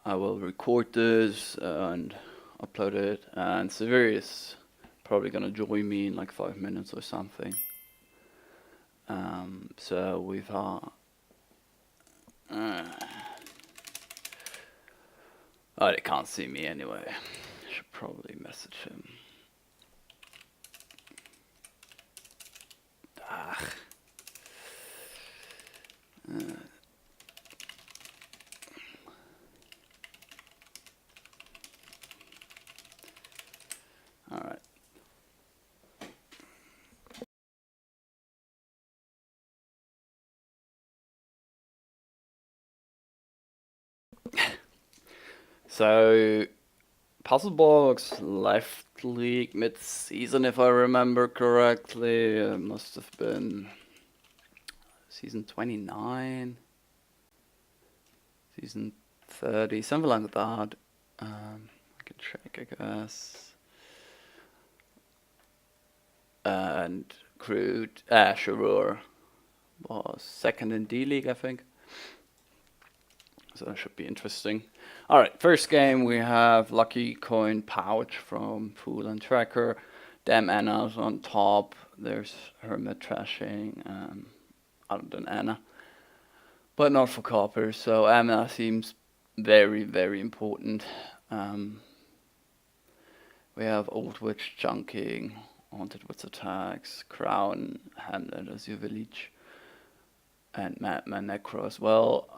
I will record this and upload it, and Severi is probably gonna join me in like 5 minutes or something. So we've oh, they can't see me anyway. Should probably message him. Ah. All right. So PuzzleBox left league mid-season, if I remember correctly. It must have been season 29, season 30, something like that. I can check, I guess. And Sharur was second in D League, I think. So that should be interesting. Alright, first game we have Lucky Coin Pouch from Pool and Tracker. Damn Anna's on top. There's Hermit trashing, other than Anna. But not for Copper, so Anna seems very, very important. We have Old Witch junking, Haunted Witch attacks, Crown, Hamlet as your village, and Madman Necro as well.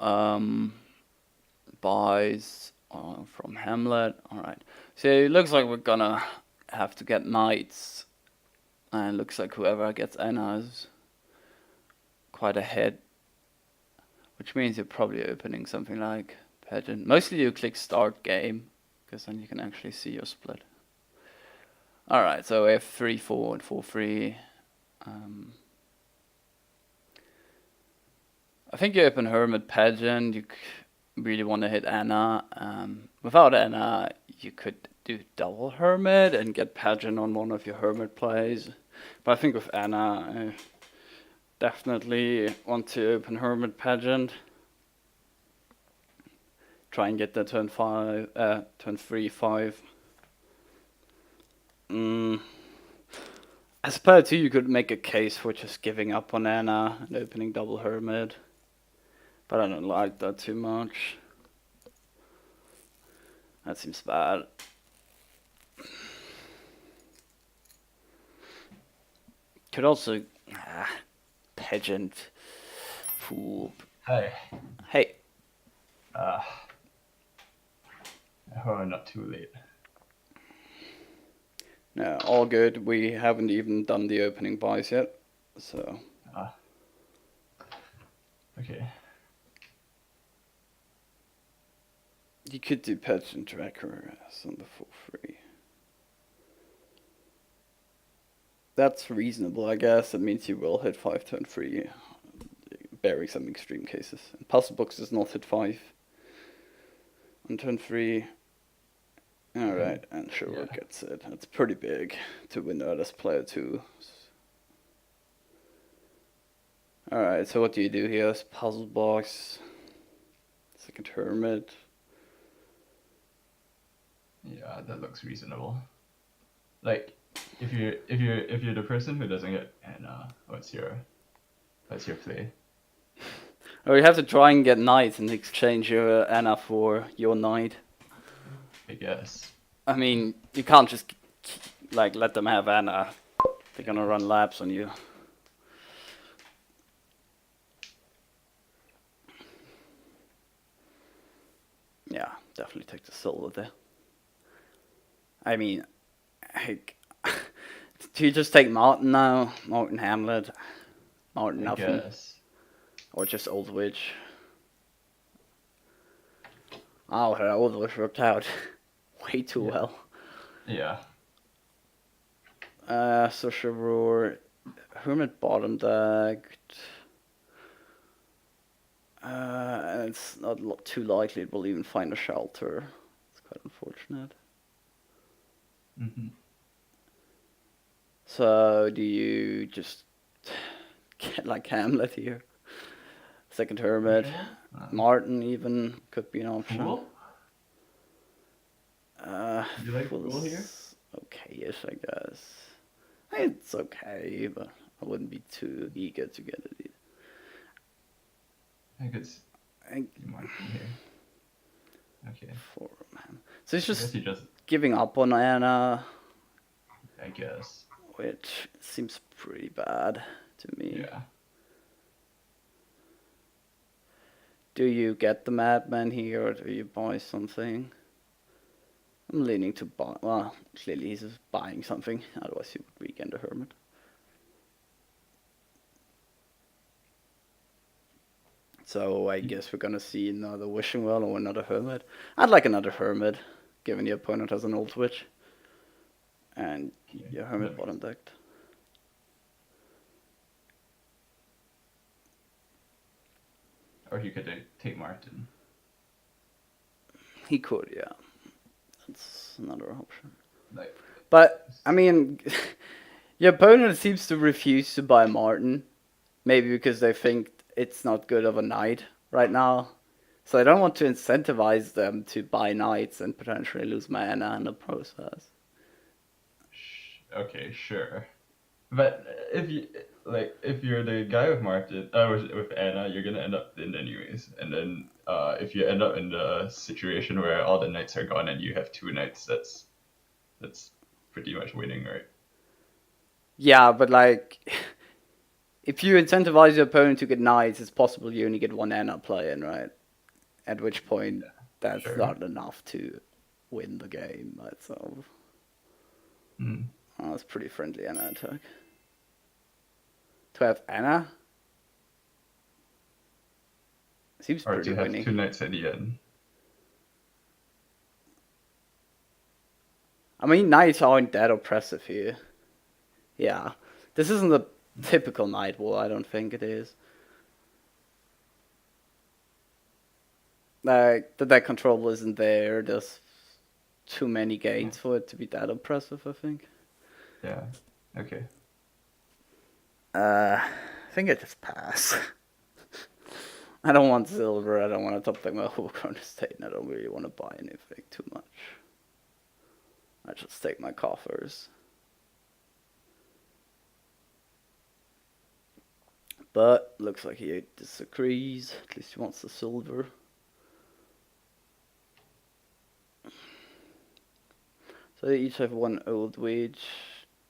Buys from Hamlet. Alright, so it looks like we're gonna have to get knights, and it looks like whoever gets Anna is quite ahead, which means you're probably opening something like Pageant. Mostly you click start game, because then you can actually see your split. Alright, so we have 3-4 and 4-3. I think you open Hermit Pageant. You really want to hit Anna. Without Anna, you could do double Hermit and get Pageant on one of your Hermit plays. But I think with Anna, I definitely want to open Hermit Pageant. Try and get the turn 3, 5. I suppose too you could make a case for just giving up on Anna and opening double Hermit. But I don't like that too much. That seems bad. Could also Pageant Fool. Hey. Hey. I hope I'm not too late. No, all good. We haven't even done the opening buys yet, so. Okay. You could do Pageant Tracker as on the 4-3. That's reasonable, I guess. That means you will hit 5 turn 3, barring some extreme cases. And PuzzleBox does not hit 5 on turn 3. Alright, and Sharur gets it. That's pretty big to win out as player 2. Alright, so what do you do here? Is PuzzleBox, second Hermit. Yeah, that looks reasonable. Like, if you're the person who doesn't get Anna, what's your play? Or you have to try and get knight and exchange your Anna for your knight. I guess. I mean, you can't just like let them have Anna. They're gonna run laps on you. Yeah, definitely take the silver there. I mean, like, do you just take Martin now? Martin Hamlet? Martin nothing? Guess. Or just Old Witch? Oh, her Old Witch worked out way too well. Yeah. So Sharur, Hermit bottom decked. And it's not too likely it will even find a shelter. It's quite unfortunate. So do you just get like Hamlet here? Second Hermit, Martin even could be an option. Fool? You like Fool here? Okay-ish, I guess. It's okay, but I wouldn't be too eager to get it I could see either. Martin here. Okay. For man. So he's I guess just he just, giving up on Anna, I guess. which seems pretty bad to me. Yeah. Do you get the Madman here, or do you buy something? I'm leaning to buy. Well, clearly he's just buying something. Otherwise, he would weaken the Hermit. So I guess we're gonna see another Wishing Well or another Hermit. I'd like another Hermit, given the opponent has an Old Witch. And your Hermit bottom decked. Or he could take Martin. He could, yeah. That's another option. Like, But, I mean, your opponent seems to refuse to buy Martin. Maybe because they think it's not good of a knight right now. So I don't want to incentivize them to buy knights and potentially lose mana in the process. okay, sure. But if you're the guy with Martin, with Anna, you're gonna end up in anyways. And then if you end up in the situation where all the knights are gone and you have two knights, that's pretty much winning, right? Yeah, but like, if you incentivize your opponent to get knights, it's possible you only get one Anna play in, right? At which point, that's sure. not enough to win the game by itself. Mm. Oh, that's pretty friendly Anna attack. To have Anna seems Or pretty to have winning. two knights at the end. I mean, knights aren't that oppressive here. Yeah, this isn't a typical knight wall. I don't think it is. Like the deck control isn't there. There's too many gains for it to be that oppressive, I think. Yeah. Okay. I think I just pass. I don't want silver. I don't want to top deck my whole current estate, and I don't really want to buy anything too much. I just take my coffers. But looks like he disagrees. At least he wants the silver. So they each have one old witch.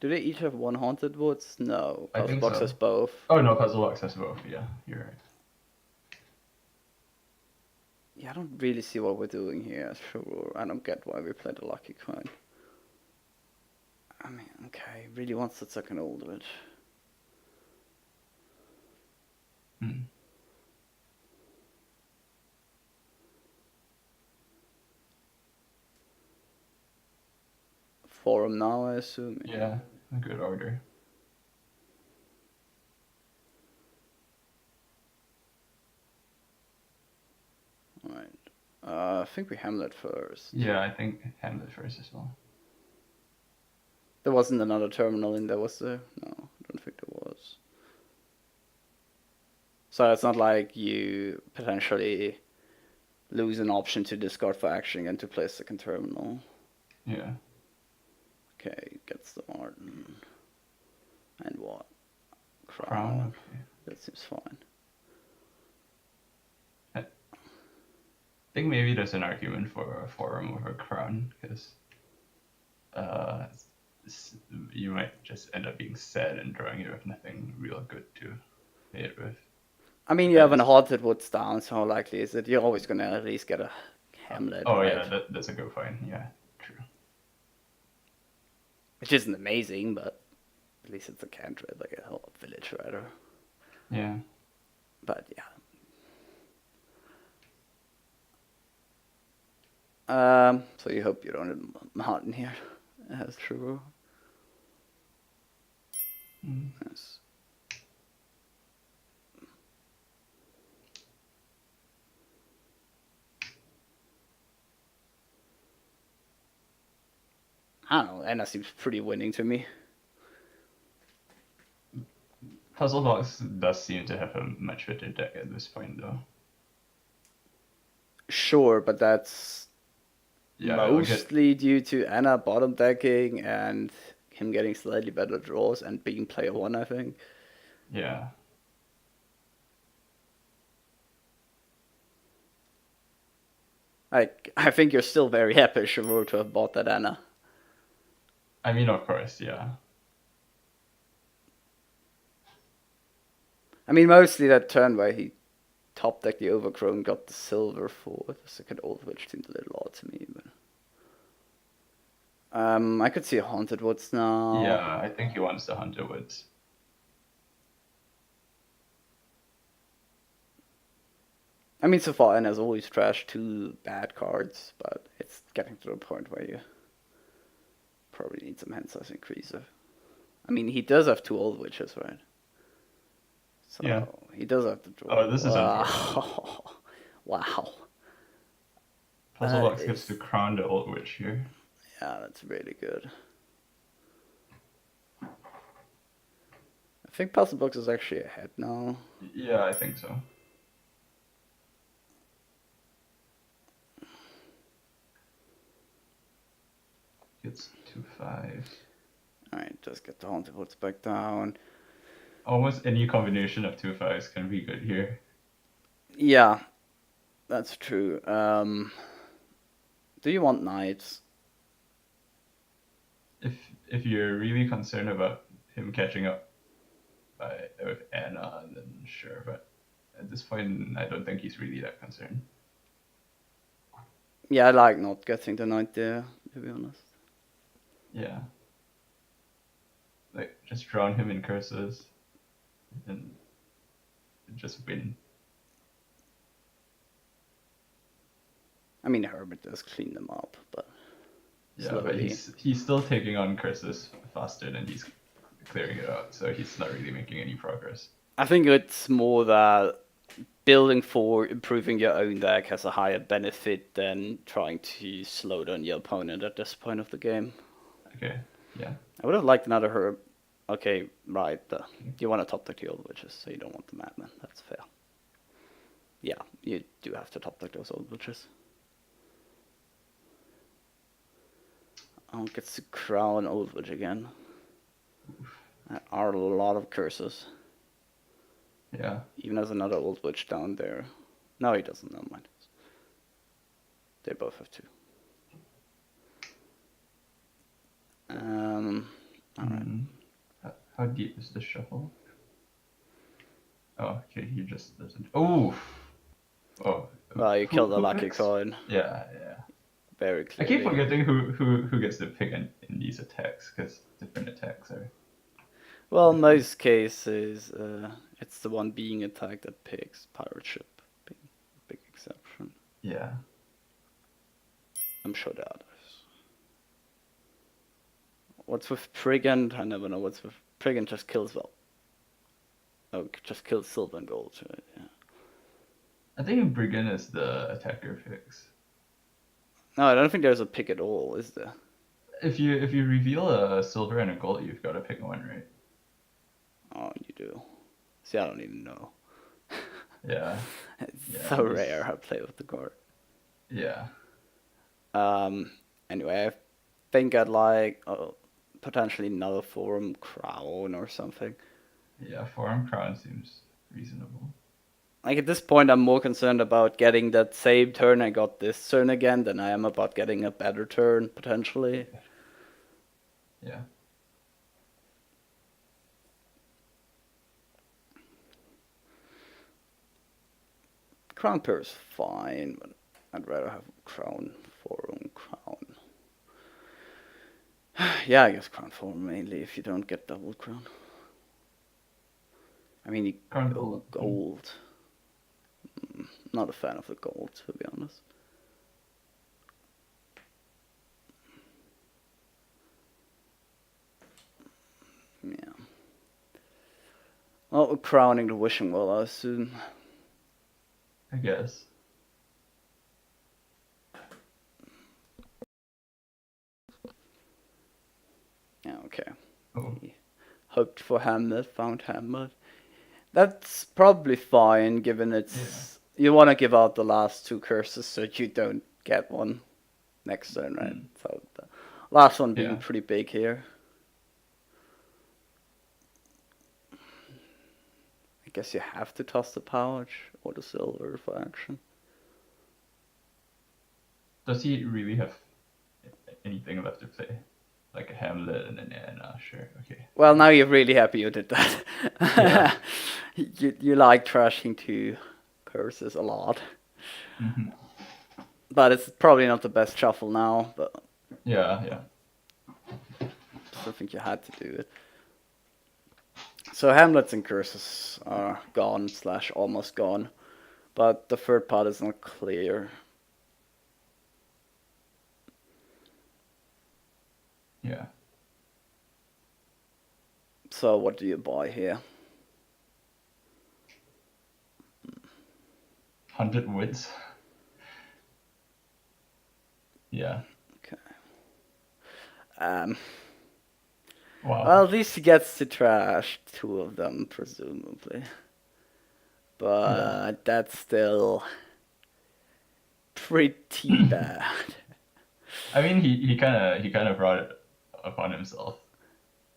Do they each have one haunted woods? No. I think PuzzleBox so. has both. Oh no, PuzzleBox has both. Yeah, you're right. Yeah, I don't really see what we're doing here. Sure, I don't get why we played the lucky coin. I mean, okay, really wants the second old witch. Hmm. Forum now, I assume. Yeah, a good order. Alright. I think we Hamlet first. Yeah, I think Hamlet first as well. There wasn't another terminal in there, was there? No, I don't think there was. So it's not like you potentially lose an option to discard for action and to play a second terminal. Yeah. Okay, gets the Martin. And what? Crown. Okay. That seems fine. I think maybe there's an argument for a forum over crown because you might just end up being sad and drawing it with nothing real good to play it with. I mean, you have an haunted woods down, so how likely is it? You're always gonna at least get a Hamlet. Oh right? yeah, that's a good point. Yeah, true. Which isn't amazing, but at least it's a cantrip, like a village rider. Yeah. But yeah. So you hope you don't have Martin here. That's true. Mm. Yes. I don't know, Anna seems pretty winning to me. PuzzleBox does seem to have a much better deck at this point, though. Sure, but that's Yeah, it'll get Mostly due to Anna bottom decking and him getting slightly better draws and being player one, I think. yeah. I think you're still very happy, Sharur, to have bought that Anna. I mean, of course, yeah. I mean, mostly that turn where he top decked the Overgrown, got the silver for the second old, which seemed a little odd to me. But I could see a Haunted Woods now. Yeah, I think he wants the Hunter Woods. I mean, so far Anna's always trashed 2 bad cards, but it's getting to the point where you probably need some hand size increaser. I mean, he does have 2 old witches, right? So Yeah. he does have to draw. Oh, this is unfortunate. Wow. PuzzleBox That gets is- to crown the Old Witch here. Yeah, that's really good. I think PuzzleBox is actually ahead now. Yeah, I think so. Gets 2/5. Alright, just get the Haunted Woods back down. Almost any combination of 2/5s can be good here. Yeah, that's true. Do you want knights? If you're really concerned about him catching up with Anna, then sure. But at this point, I don't think he's really that concerned. Yeah, I like not getting the knight there, to be honest. Yeah. Like, just drown him in curses and just win. I mean, Herbert does clean them up, but Yeah, but slowly. he's still taking on curses faster than he's clearing it out, so he's not really making any progress. I think it's more that building for improving your own deck has a higher benefit than trying to slow down your opponent at this point of the game. Okay, yeah. I would have liked another Herb. Okay, right. You want to top deck the old witches, so you don't want the madman. That's fair. Yeah, you do have to top deck those old witches. Oh, gets to crown old witch again. There are a lot of curses. Yeah. Even as another old witch down there. No, he doesn't. Never mind. They both have 2. Alright. How deep is the shuffle? Oh, okay, he just doesn't. Oh! Oh. Well, you killed a who lucky picks? coin. Yeah. Very I clearly. keep forgetting who gets to pick in these attacks, because different attacks are. Well, in most cases, it's the one being attacked that picks. Pirate ship being a big exception. Yeah. I'm sure there are others. What's with Brigand? I never know what's with Brigand. Just kills, well. Oh, just kills silver and gold, right? Yeah. I think Brigand is the attacker fix. No, I don't think there's a pick at all, is there? If you reveal a silver and a gold, you've got to pick one, right? Oh, you do. See, I don't even know. Yeah. It's so rare I play with the card. Yeah. Anyway, I think I'd like potentially another Forum Crown or something. Yeah, Forum Crown seems reasonable. Like at this point, I'm more concerned about getting that same turn I got this turn again than I am about getting a better turn, potentially. Yeah. Crown pair is fine, but I'd rather have Crown, Forum, Crown. Yeah, I guess Crown Forum mainly if you don't get double Crown. I mean, you Crown go gold. Not a fan of the gold, to be honest. Yeah. Well, we're crowning the wishing well, I assume. I guess. Yeah, okay. Oh. Hoped for Hamlet, found Hamlet. That's probably fine, given it's... You want to give out the last 2 curses so you don't get one. next turn, right? Mm. So the last one being Yeah. pretty big here. I guess you have to toss the pouch or the silver for action. Does he really have anything left to play? Like a Hamlet and then Anna, sure, okay. Well, now you're really happy you did that. Yeah. You like trashing two curses a lot. Hmm. But it's probably not the best shuffle now, but Yeah. I still think you had to do it. So Hamlets and curses are gone / almost gone, but the third part is not clear. Yeah. So what do you buy here? 100 woods. Yeah. Okay. Well, Wow. at least he gets to trash two of them, presumably. Yeah. But that's still pretty bad. I mean, he kind of brought it upon himself.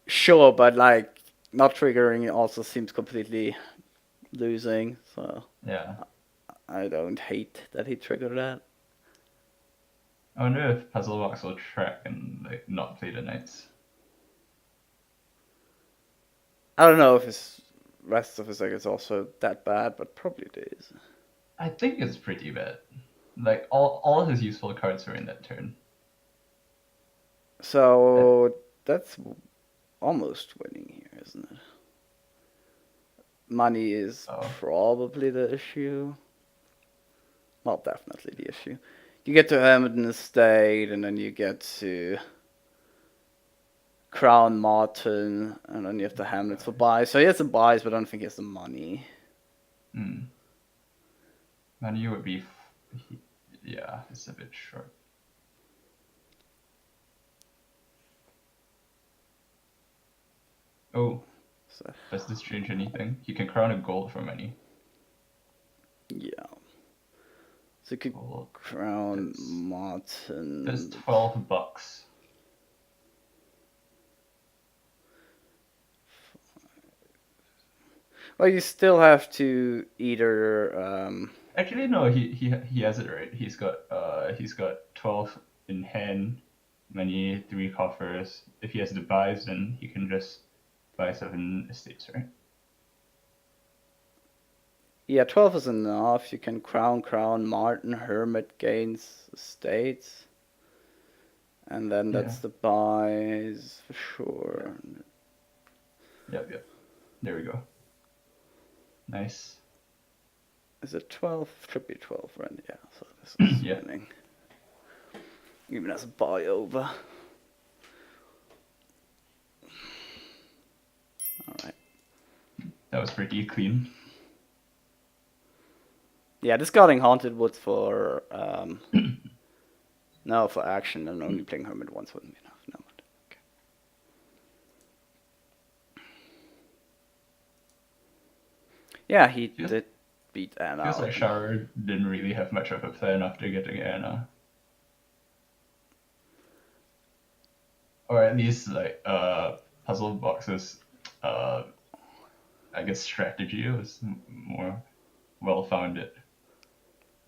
Sure, but like not triggering also seems completely losing. So Yeah. I don't hate that he triggered that. I wonder if PuzzleBox will track and like not play the knights. I don't know if his rest of his deck is also that bad, but probably it is. I think it's pretty bad. Like all of his useful cards were in that turn. So that's almost winning here, isn't it? Money is Oh. probably the issue. Well, definitely the issue. You get to Hermit Estate, and then you get to Crown Martin, and then you have the Hamlets for buys. So he has the buys, but I don't think he has the money. Hmm. Money would be, yeah, it's a bit short. Oh, So does this change anything? You can crown a gold for money. yeah. So you could Gold. Crown That's Martin. $12. Well, you still have to either. Actually, no, he has it right. He's got 12 in hand, money, 3 coffers. If he has the buys, then he can just buy 7 estates, right? Yeah, 12 is enough. You can Crown Martin, Hermit gains estates. And then that's Yeah. the buys for sure. Yep. There we go. Nice. Is it 12? Should be 12, right? Yeah, so this is Yeah. winning. Even as a buy over. Alright. That was pretty clean. Yeah, discarding Haunted Woods for no, for action, and only playing Hermit once wouldn't be enough. No. Okay. Yeah, he did beat Anna. Feels like Sharur didn't really have much of a plan after getting Anna. Or at least like PuzzleBox's I guess strategy was more well founded.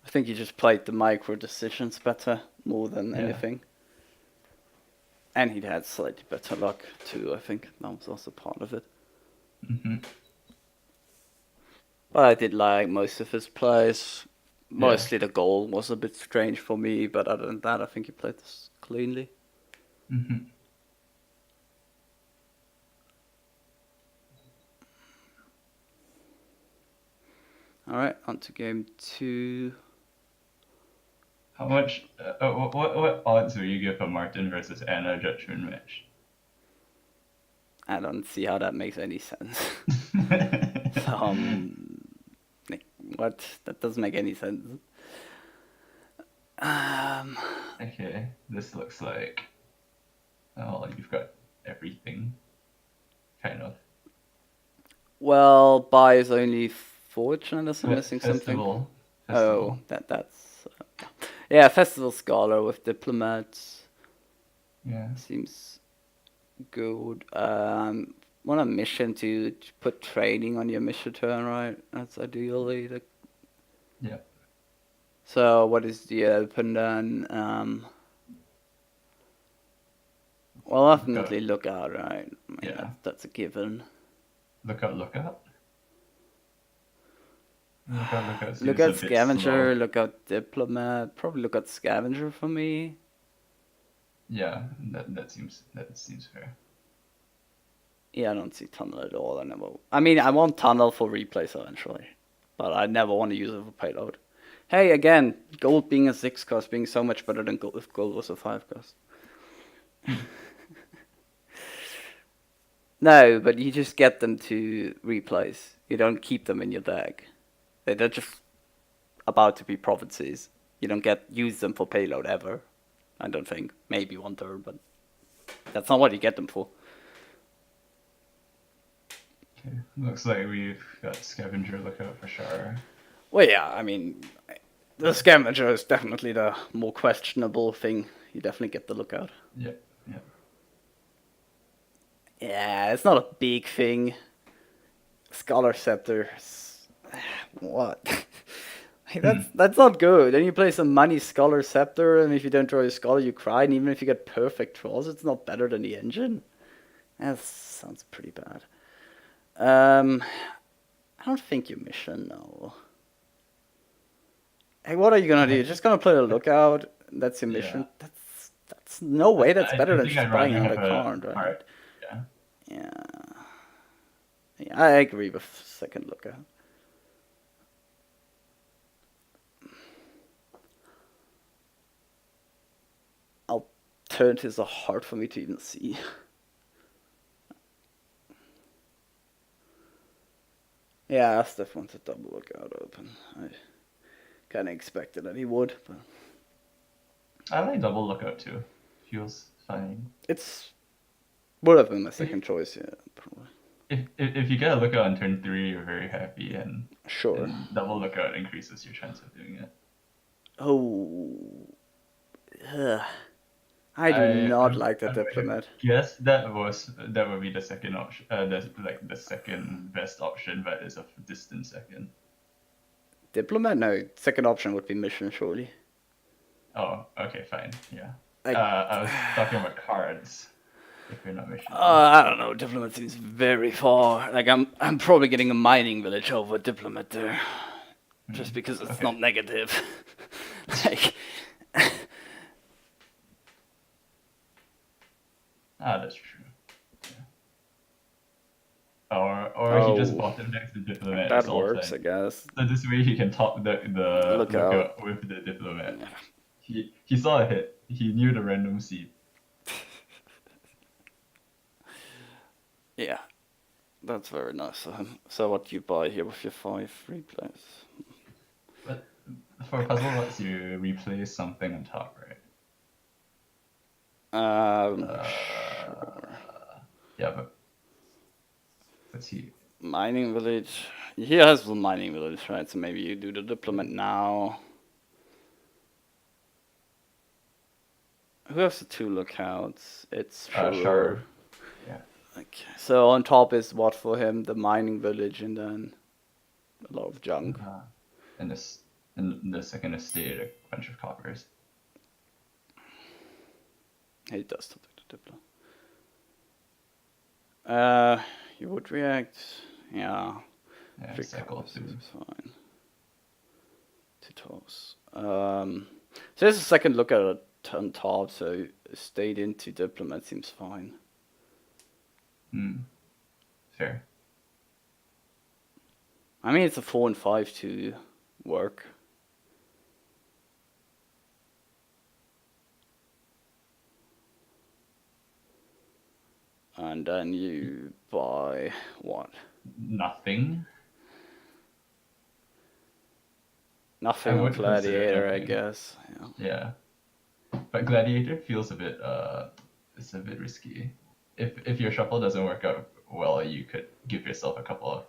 I think he just played the micro decisions better, more than Yeah. anything. And he'd had slightly better luck too, I think. That was also part of it. Hmm. But I did like most of his plays. Mostly the goal was a bit strange for me, but other than that, I think he played this cleanly. Hmm. Alright, on to game 2. How much? What odds would you give a Martin versus Anna judgment match? I don't see how that makes any sense. What? That doesn't make any sense. Okay, this looks like. Oh, you've got everything. Kind of. Well, buy is only fortune unless I'm missing something. Festival. Oh, that's Yeah, Festival Scholar with Diplomats Yeah. seems good. Want a mission to put trading on your mission turn, right? That's ideally the. Yeah. So what is the open then? Well, Lookout. definitely look out, right? I mean, Yeah. that's a given. Lookout. Lookout. Lookout. Lookout Look seems a at bit slow. Scavenger, look at Diplomat, probably look at Scavenger for me. Yeah. That seems fair. Yeah, I don't see Tunnel at all. I mean, I want Tunnel for replays eventually, but I never want to use it for payload. Hey, again, gold being a 6 cost being so much better than gold if gold was a 5 cost. No, but you just get them to replays. You don't keep them in your deck. They're just about to be provinces. You don't use them for payload ever. I don't think. Maybe one turn, but that's not what you get them for. Okay. Looks like we've got Scavenger. Lookout for Sharur. Well, yeah, I mean, the Scavenger is definitely the more questionable thing. You definitely get the lookout. Yeah. Yeah. Yeah, it's not a big thing. Scholar Scepter. What? Hey, that's not good. Then you play some money Scholar Scepter, and if you don't draw your Scholar, you cry. And even if you get perfect draws, it's not better than the engine. That sounds pretty bad. I don't think you mission, no. Hey, what are you gonna do? You're just gonna play the lookout? That's your mission? Yeah. That's no way that's I better than think just I'd buying rather out have a a card, right? card. Yeah. Yeah. Yeah, I agree with second lookout. Alternatives are hard for me to even see. Yeah, Steph wants a double lookout open. I kind of expected that he would, but I like double lookout too. Feels fine. it's would have been my second choice. Yeah, probably. If you get a lookout on turn 3, you're very happy, Sure. and double lookout increases your chance of doing it. Oh, ugh. I do I not I'm, like the I'm going to diplomat. guess that would be the second option. The second best option, but it's a distant second. Diplomat? No, second option would be mission, surely. Oh, okay, fine, yeah. Like, I was talking about cards. If you're not missioning. I don't know. Diplomat seems very far. Like, I'm probably getting a mining village over diplomat there, just because it's Okay. not negative. Like, That's true. Yeah. Or he just oh, bottom decks the diplomat that as works, often. I guess. So this way he can top the Lookout. lookout with the diplomat. He saw a hit. He knew the random seed. Yeah, that's very nice of him. So what do you buy here with your 5 replays? But for PuzzleBox, you replace something on top, right? Sure. Yeah, but let's see. Mining village. He has the mining village, right? So maybe you do the diplomat now. Who has the 2 lookouts? It's Sharur. Sharur. Yeah. Okay. So on top is what for him? The mining village and then a lot of junk. And the second estate, a bunch of coppers. He does still do the diplo. You would react. Yeah. Yeah, cycle Cost too. is fine. 2 toss. So there's a second look at it on top, so stayed into diplomat seems fine. Fair. I mean, it's a 4 and 5 to work. And then you buy what? Nothing. Nothing I on would consider Gladiator, I nothing. guess. Yeah. But Gladiator feels a bit it's a bit risky. If your shuffle doesn't work out well, you could give yourself a couple of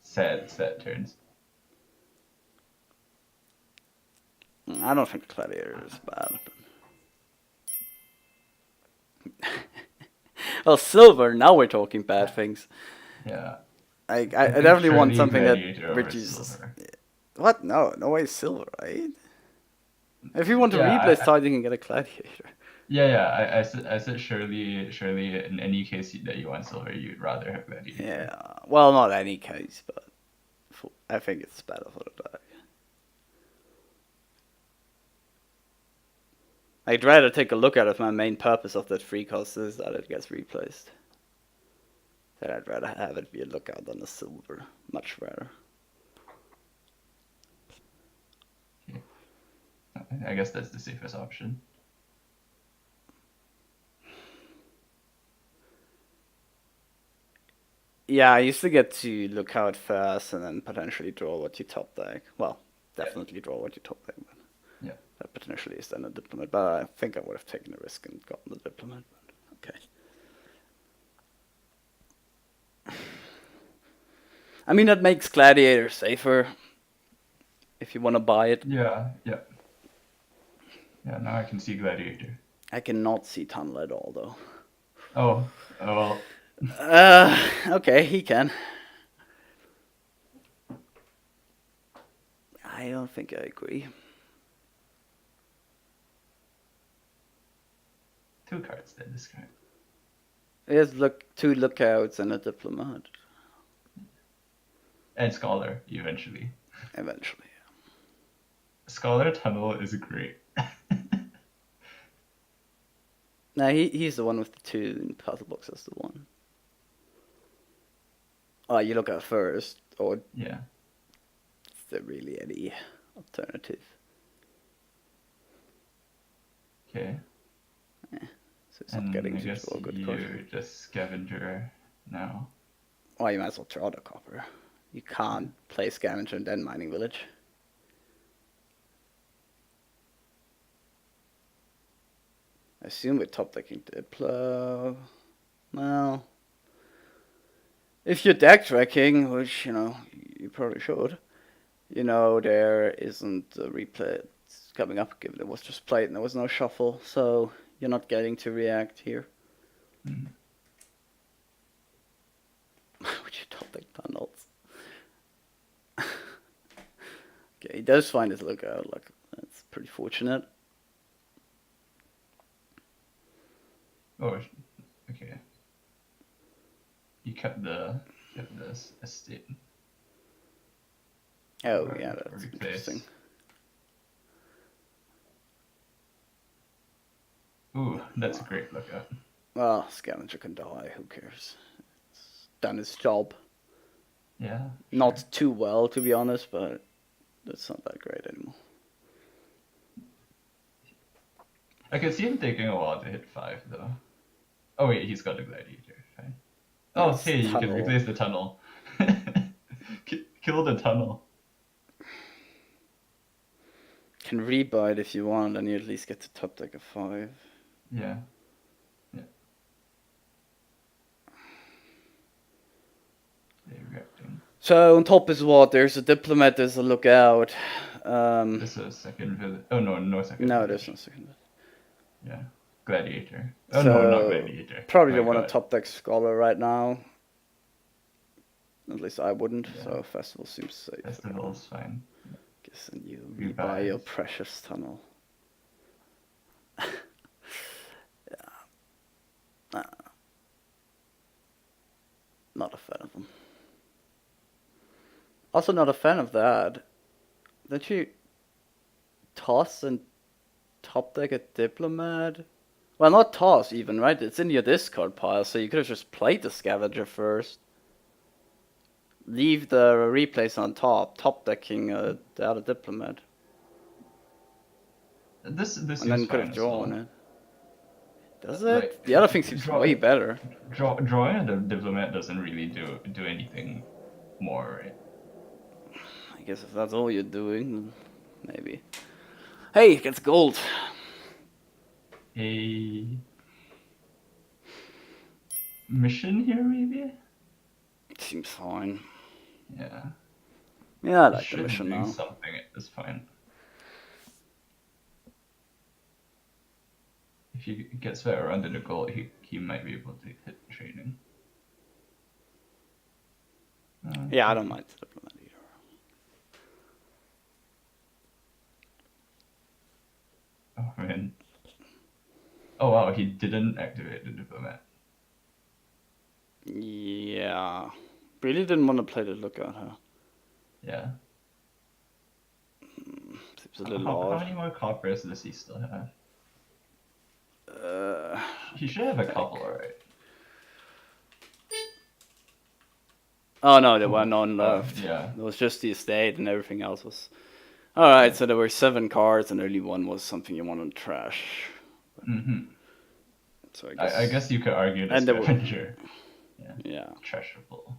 sad turns. I don't think Gladiator is bad. But... well, silver. Now we're talking bad things. Yeah. I think definitely want surely something that Gladiator over reduces. silver. What? No, no way silver, right? If you want to Yeah, replace tide, you can get a Gladiator. I said surely in any case that you want silver, you'd rather have Gladiator. Yeah. Well, not any case, but I think it's better for the deck. I'd rather take a look at if my main purpose of that free cost is that it gets replaced. Then I'd rather have it be a lookout than a silver. Much better. Okay. I guess that's the safest option. Yeah, I used to get to look out first and then potentially draw what you top deck. Well, definitely draw what you top deck. But Yeah. that potentially is then a diplomat. But I think I would have taken the risk and gotten the diplomat. But okay. I mean, that makes Gladiator safer if you want to buy it. Yeah. Now I can see Gladiator. I cannot see Tunnel at all, though. Oh well. Okay, he can. I don't think I agree. 2 cards then discard. There's 2 lookouts and a diplomat. And Scholar eventually. Eventually. Scholar Tunnel is great. Nah, he's the one with the 2 and PuzzleBox is the 1. Oh, you look at first, or Yeah. is there really any alternative? Okay. So it's not getting I to guess draw a good you card. just Scavenger now. Oh, you might as well draw the copper. You can't play Scavenger and then Mining Village. I assume we're top decking Diplo. Well, if you're deck tracking, which, you probably should, there isn't a replay coming up, given it was just played and there was no shuffle, so you're not getting to react here. Mm. Would you top deck Tunnels? Okay, he does find his lookout, that's pretty fortunate. Oh, okay. You kept the estate. Oh, Or- yeah, or that's replace. interesting. Ooh, that's a great lookout. Well, Scavenger can die, who cares? It's done its job. Yeah. Not too well, to be honest, but it's not that great anymore. I could see him taking a while to hit 5 though. Oh wait, he's got a Gladiator. Fine. Oh, Yes, hey, you can tunnel. replace the tunnel. Kill the tunnel. Can rebuy it if you want, and you at least get to top deck a 5. Yeah. They're reacting. So on top is what? There's a diplomat, there's a lookout. There's a second village. Oh no second. No, village. there's no second. Yeah. Gladiator. Oh So, no, not Gladiator. Probably My don't want God. to top deck Scholar right now. At least I wouldn't, Yeah. so Festival seems safe. Festival's fine. Guess then you Rebuy rebuy your it. precious tunnel. Not a fan of them. Also not a fan of that. Don't you toss and top deck a diplomat? Well, not toss even, right? It's in your discard pile, so you could have just played the scavenger first. Leave the replays on top decking the other diplomat. This And seems then could fine have as drawn well. it. Does it? Like, The other thing seems draw- way better. Drawing a diplomat doesn't really do anything more, right? I guess if that's all you're doing, then maybe. Hey, it gets gold. A mission here, maybe? Seems fine. Yeah. Yeah, I like the Should mission do now. something at this point. if he gets better under the goal, he might be able to hit training. Yeah, I don't mind the diplomat either. Oh man. Oh wow, he didn't activate the diplomat. Yeah. Really didn't want to play the lookout, huh? Yeah. Seems a little How odd. many more coppers does he still have? Uh, He should have a couple, right? Oh no, there were none left. Yeah. It was just the estate and everything else was... Alright, so there were 7 cards and only one was something you want to trash. Mm-hmm. So I guess you could argue the scavenger. Yeah. Trashable.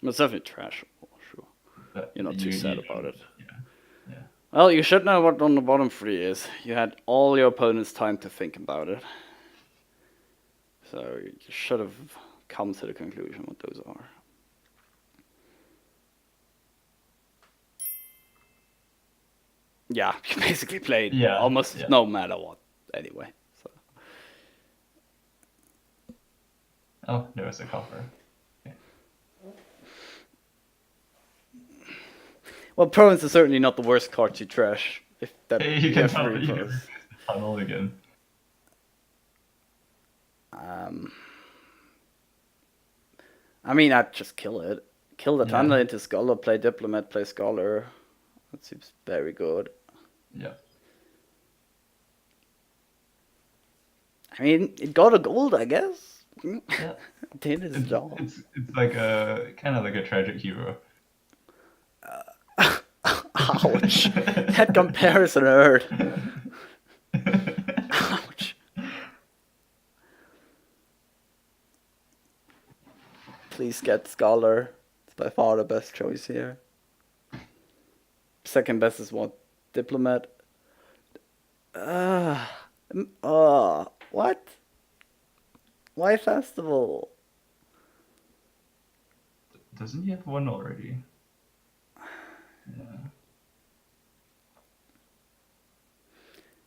It's definitely trashable, sure. But You're not too sad about it. Yeah. Well, you should know what on the bottom 3 is. You had all your opponent's time to think about it. So you should have come to the conclusion what those are. Yeah, you basically played almost no matter what, anyway. So. Oh, there was a copper. Okay. Well, Province is certainly not the worst card to trash. If that you can tunnel again. I mean, I'd just kill it. Kill the tunnel into Scholar, play Diplomat, play Scholar. That seems very good. Yeah. I mean, it got a gold, I guess. Yeah. It did its job. It's like kind of like a tragic hero. Ouch. That comparison hurt. Ouch. Please get Scholar. It's by far the best choice here. Second best is what? Diplomat? What? Why Festival? Doesn't he have one already?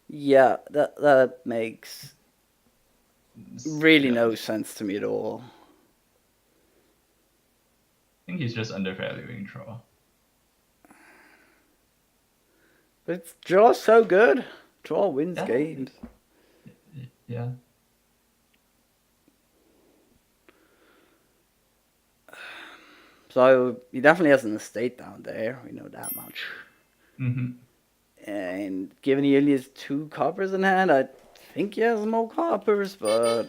Yeah, that makes really no sense to me at all. I think he's just undervaluing draw. But it's draw's so good. Draw wins games. Yeah. So he definitely has an estate down there. We know that much. Mm-hmm. And given he only has 2 coppers in hand, I think he has more coppers, but...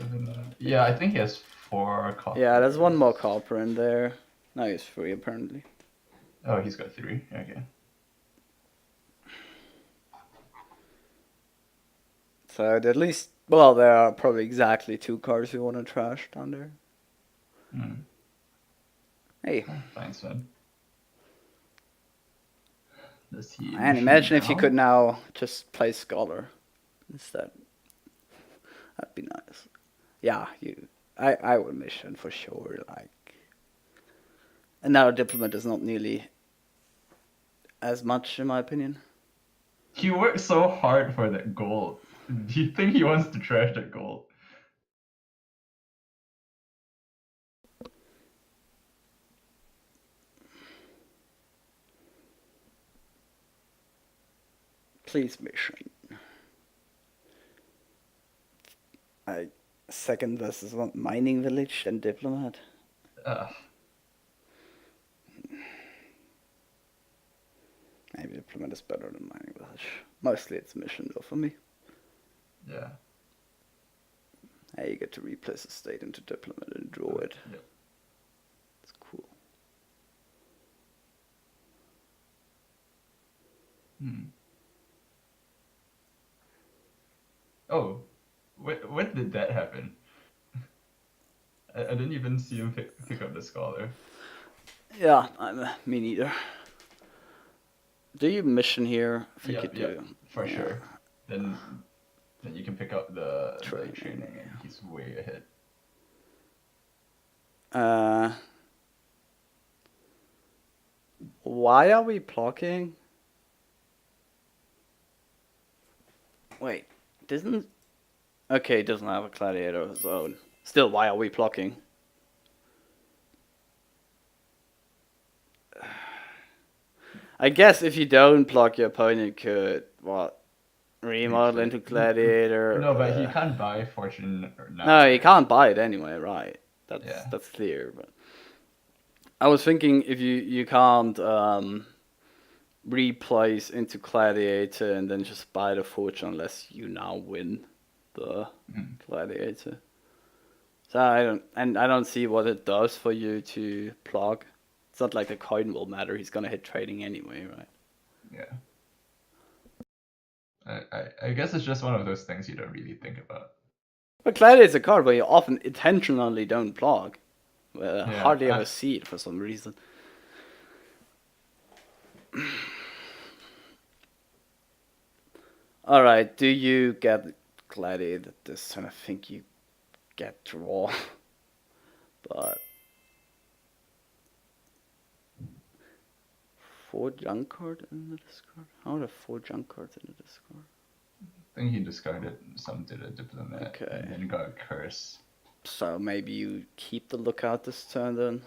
Yeah, I think he has 4 coppers. Yeah, there's 1 more copper in there. No, he has 3 apparently. Oh, he's got 3. Okay. So at least, well, there are probably exactly 2 cards we want to trash down there. Hey. Thanks, man. And imagine if you could now just play Scholar instead. That'd be nice. Yeah, I would mission for sure. Like, and now Diplomat is not nearly as much, in my opinion. He worked so hard for that gold. Do you think he wants to trash that gold? Please mission. Second versus one mining village and diplomat. Maybe diplomat is better than mining village. Mostly it's mission though for me. Yeah. Hey, you get to replace a state into diplomat and draw it. Yep. It's cool. Oh, when did that happen? I didn't even see him pick up the Scholar. Yeah, me neither. Do you mission here? I think you do. For sure. Then you can pick up the training and he's way ahead. Why are we blocking? Wait, doesn't... Okay, doesn't have a gladiator of his own. Still, why are we blocking? I guess if you don't block, your opponent could, what, remodel into gladiator? No, but he can't buy fortune now. No, he can't buy it anyway, right? Yeah. That's clear. But I was thinking if you can't replace into gladiator and then just buy the fortune unless you now win the gladiator. So I don't see what it does for you to block. It's not like the coin will matter. He's gonna hit trading anyway, right? Yeah. I guess it's just one of those things you don't really think about. But gladiator's a card where you often intentionally don't block. Well, I Yeah, hardly ever see it for some reason. Alright, do you get gladiator this turn? I think you get draw. But 4 junk card in the discard? How are the 4 junk cards in the discard? I think he discarded some to the diplomat and then got a curse. So maybe you keep the lookout this turn then?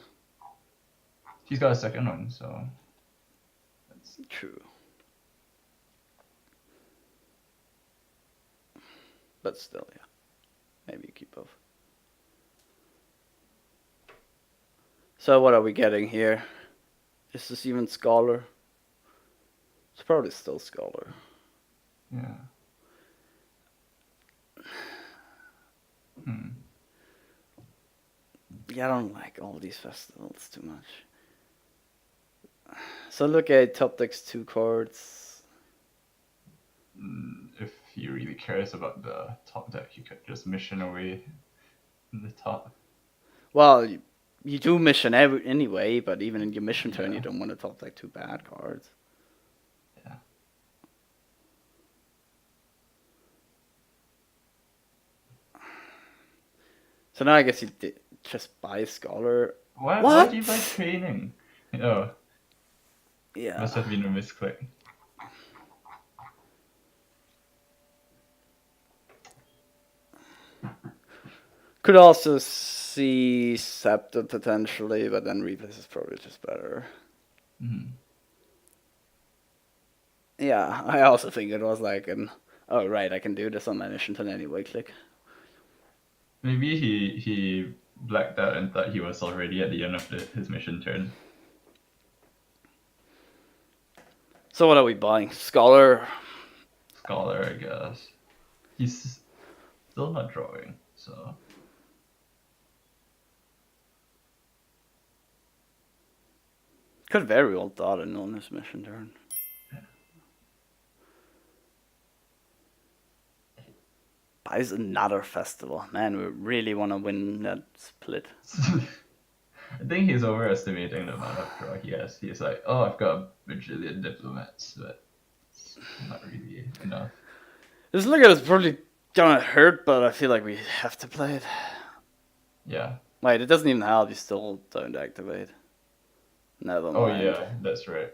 He's got a second one, so that's true. But still, yeah. Maybe you keep both. So what are we getting here? Is this even Scholar? It's probably still Scholar. Yeah. Yeah, I don't like all these festivals too much. So look at top deck's 2 cards. If he really cares about the top deck, you could just mission away in the top. Well, you do mission anyway, but even in your mission turn, you don't want to top deck 2 bad cards. Yeah. So now I guess you just buy Scholar. Why do you buy training? Oh. Yeah. Must have been a misclick. Could also see Scepter potentially, but then Replace is probably just better. Yeah, I also think it was like oh right, I can do this on my mission turn anyway, click. Maybe he blacked out and thought he was already at the end of his mission turn. So what are we buying? Scholar? Scholar, I guess. He's still not drawing, so... Could very well dot in on this mission turn. Buys another festival. Man, we really want to win that split. I think he's overestimating the amount of draw he has. He's like, oh, I've got a bajillion diplomats, but it's not really enough. This look at it's probably gonna hurt, but I feel like we have to play it. Yeah. Wait, it doesn't even help. You still don't activate. Never mind. Oh yeah, that's right.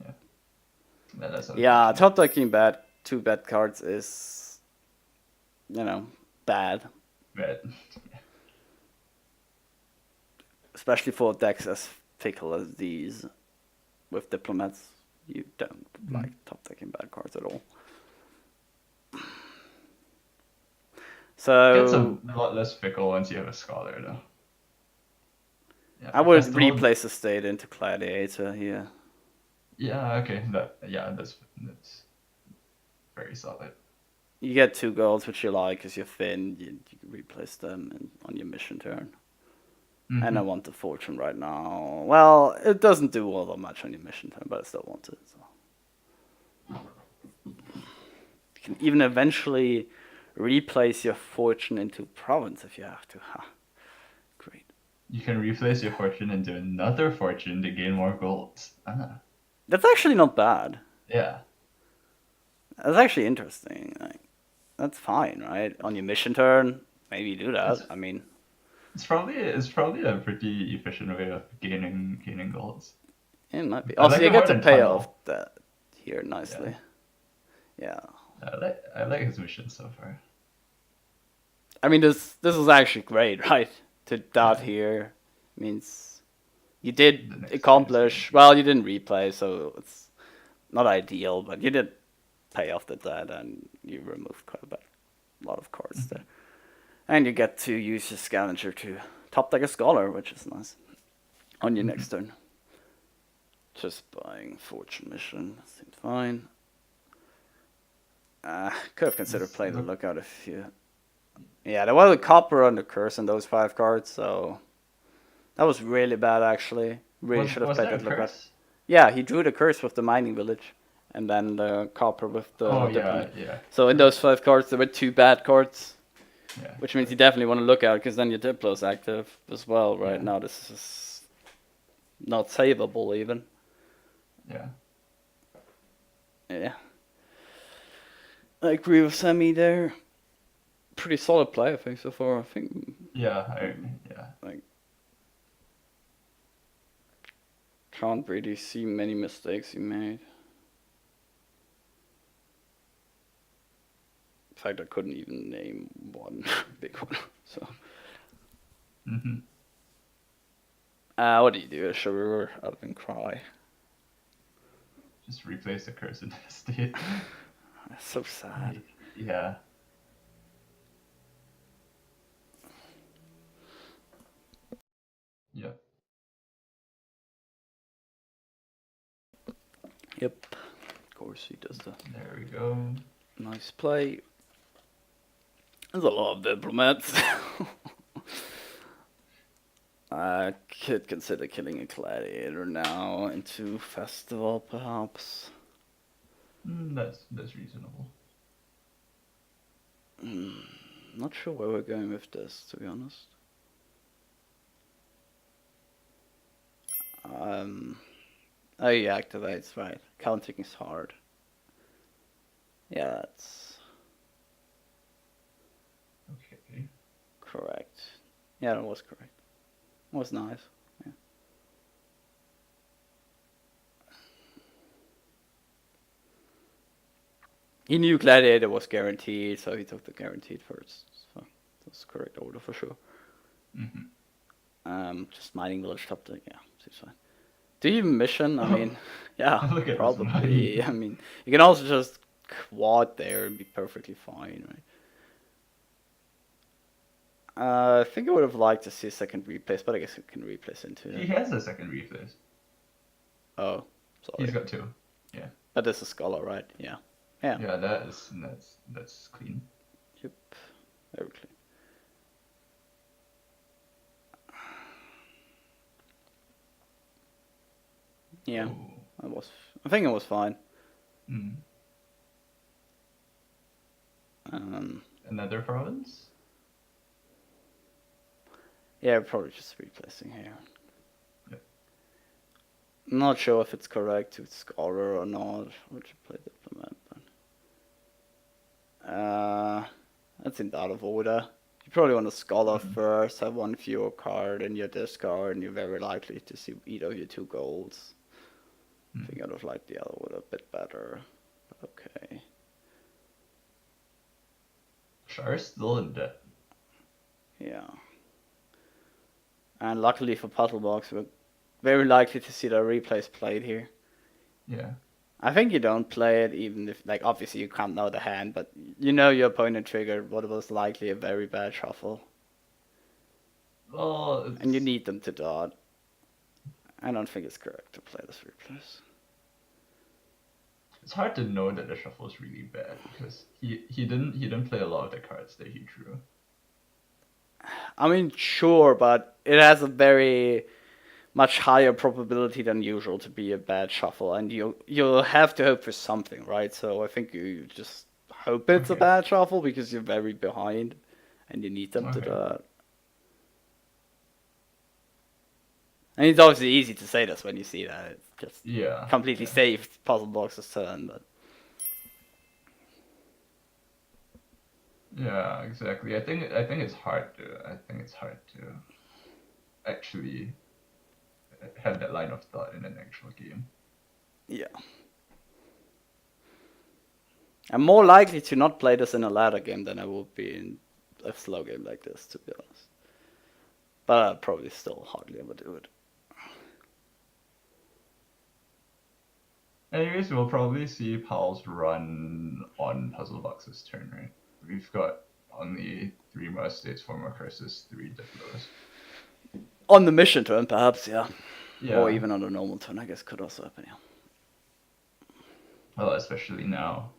Yeah. Yeah, top decking bad 2 bad cards is, bad. Bad. Especially for decks as fickle as these. With diplomats, you don't like top decking bad cards at all. So It gets a lot less fickle once you have a Scholar, though. Yeah, I would replace the state into Gladiator here. Yeah, okay. That's very solid. You get 2 golds, which you like, because you're thin. You can replace them on your mission turn. And I want the fortune right now. Well, it doesn't do all that much on your mission turn, but I still want it. So. You can even eventually replace your fortune into province if you have to. Ha. Great. You can replace your fortune into another fortune to gain more gold. That's actually not bad. Yeah. That's actually interesting. That's fine, right? On your mission turn, maybe you do that. It's probably a pretty efficient way of gaining golds. It might be. Also, you get to pay off that here nicely. Yeah. I like his mission so far. I mean, this is actually great, right? To dot here means you The did next accomplish. Well, you didn't replay, so it's not ideal, but you did pay off the debt, and you removed quite a lot of cards there. And you get to use your scavenger to top deck a scholar, which is nice. On your next turn. Just buying Fortune Mission seems fine. Could have considered playing the Lookout if you. Yeah, there was a copper on the curse on those 5 cards, so that was really bad actually. Really should have played that Lookout. Yeah, he drew the curse with the mining village, and then the copper with the. Oh diplomat. yeah. So in those 5 cards, there were 2 bad cards. Yeah. Which means you definitely want to look out, because then your Diplo's active as well. Right now, this is not savable even. Yeah. Yeah. I agree with Sammy there. Pretty solid play, I think, so far. I think. Yeah. Like, can't really see many mistakes he made. In fact, I couldn't even name one big one. So. What do you do? Sharur up and cry. Just replace the curse in the state. That's so sad. Yeah. Yeah. Yep. Of course he does that. There we go. Nice play. There's a lot of diplomats. I could consider killing a gladiator now into festival, perhaps. That's reasonable. Not sure where we're going with this, to be honest. Oh, he activates, right. Counting is hard. Yeah, that's Okay. correct. Yeah, that was correct. It was nice. Yeah. He knew gladiator was guaranteed, so he took the guaranteed first. So that's correct order for sure. Just mining village top deck, yeah, seems fine. Do you mission? I mean, yeah, probably. I mean, you can also just quad there and be perfectly fine, right? I think I would have liked to see a second replace, but I guess we can replace into it. He has a second replace. Oh, sorry. He's got 2. Yeah. But this is scholar, right? Yeah. Yeah. Yeah, that's clean. Yep. Very clean. Yeah. I think it was fine. Another province? Yeah, probably just replacing here. Yeah. I'm not sure if it's correct to scholar or not. Would you play diplomat? But that's in out of order. You probably want to scholar first, have 1 fewer card in your discard, and you're very likely to see either of your 2 golds. I think I'd have liked the other order a bit better. But okay. Shar's still in debt. Yeah. And luckily for PuzzleBox, we're very likely to see the replays played here. Yeah. I think you don't play it even if, like, obviously you can't know the hand, but you know your opponent triggered what was likely a very bad shuffle. Well, and you need them to dot. I don't think it's correct to play this replays. It's hard to know that the shuffle is really bad because he didn't play a lot of the cards that he drew. I mean, sure, but it has a very much higher probability than usual to be a bad shuffle, and you'll have to hope for something, right? So I think you just hope it's a bad shuffle because you're very behind, and you need them to dot. And it's obviously easy to say this when you see that. It's just completely saved PuzzleBox's turn, but... Yeah, exactly. I think it's hard to actually have that line of thought in an actual game. Yeah. I'm more likely to not play this in a ladder game than I would be in a slow game like this, to be honest. But I'll probably still hardly ever do it. Anyways, we'll probably see Pals run on PuzzleBox's turn, right? We've got only 3 more states, 4 more curses, 3 Diplos. On the mission turn, perhaps, yeah. Yeah. Or even on the normal turn, I guess, could also happen, yeah. Well, especially now.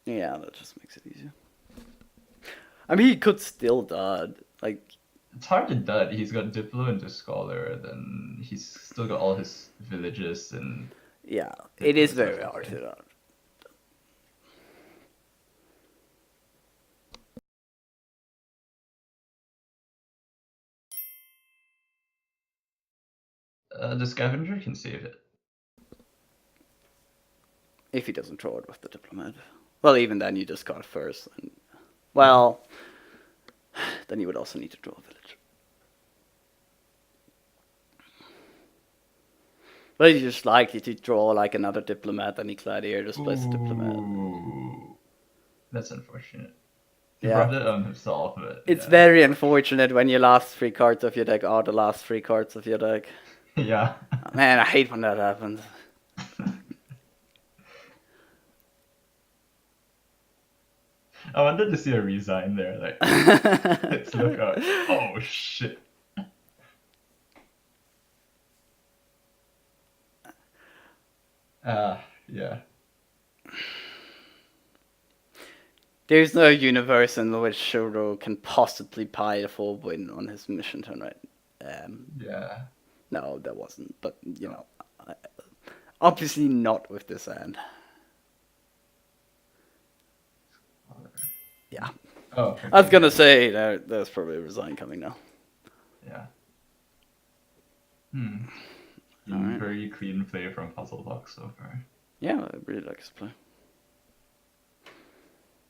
Yeah, that just makes it easier. I mean, he could still dud. Like, it's hard to dud. He's got Diplo into Scholar, then he's still got all his villages and. Yeah, it is very hard to dud. The scavenger can save it. If he doesn't draw it with the diplomat. Well, even then you discard first. And, well, then you would also need to draw a village. But you're just likely to draw like another diplomat, and he Gladiator displays the diplomat. That's unfortunate. He Yeah. brought it on himself, but it's very unfortunate when your last 3 cards of your deck are the last 3 cards of your deck. Yeah. Man, I hate when that happens. I wanted to see a resign there, like let's look out. Oh shit. Yeah. There's no universe in which Sharur can possibly pie a full win on his mission turn, right? Yeah. No, there wasn't. But, you know, obviously not with this hand. Yeah. Oh. Okay. I was gonna say there's probably a resign coming now. Yeah. Alright. Very clean play from PuzzleBox so far. Yeah, I really like his play.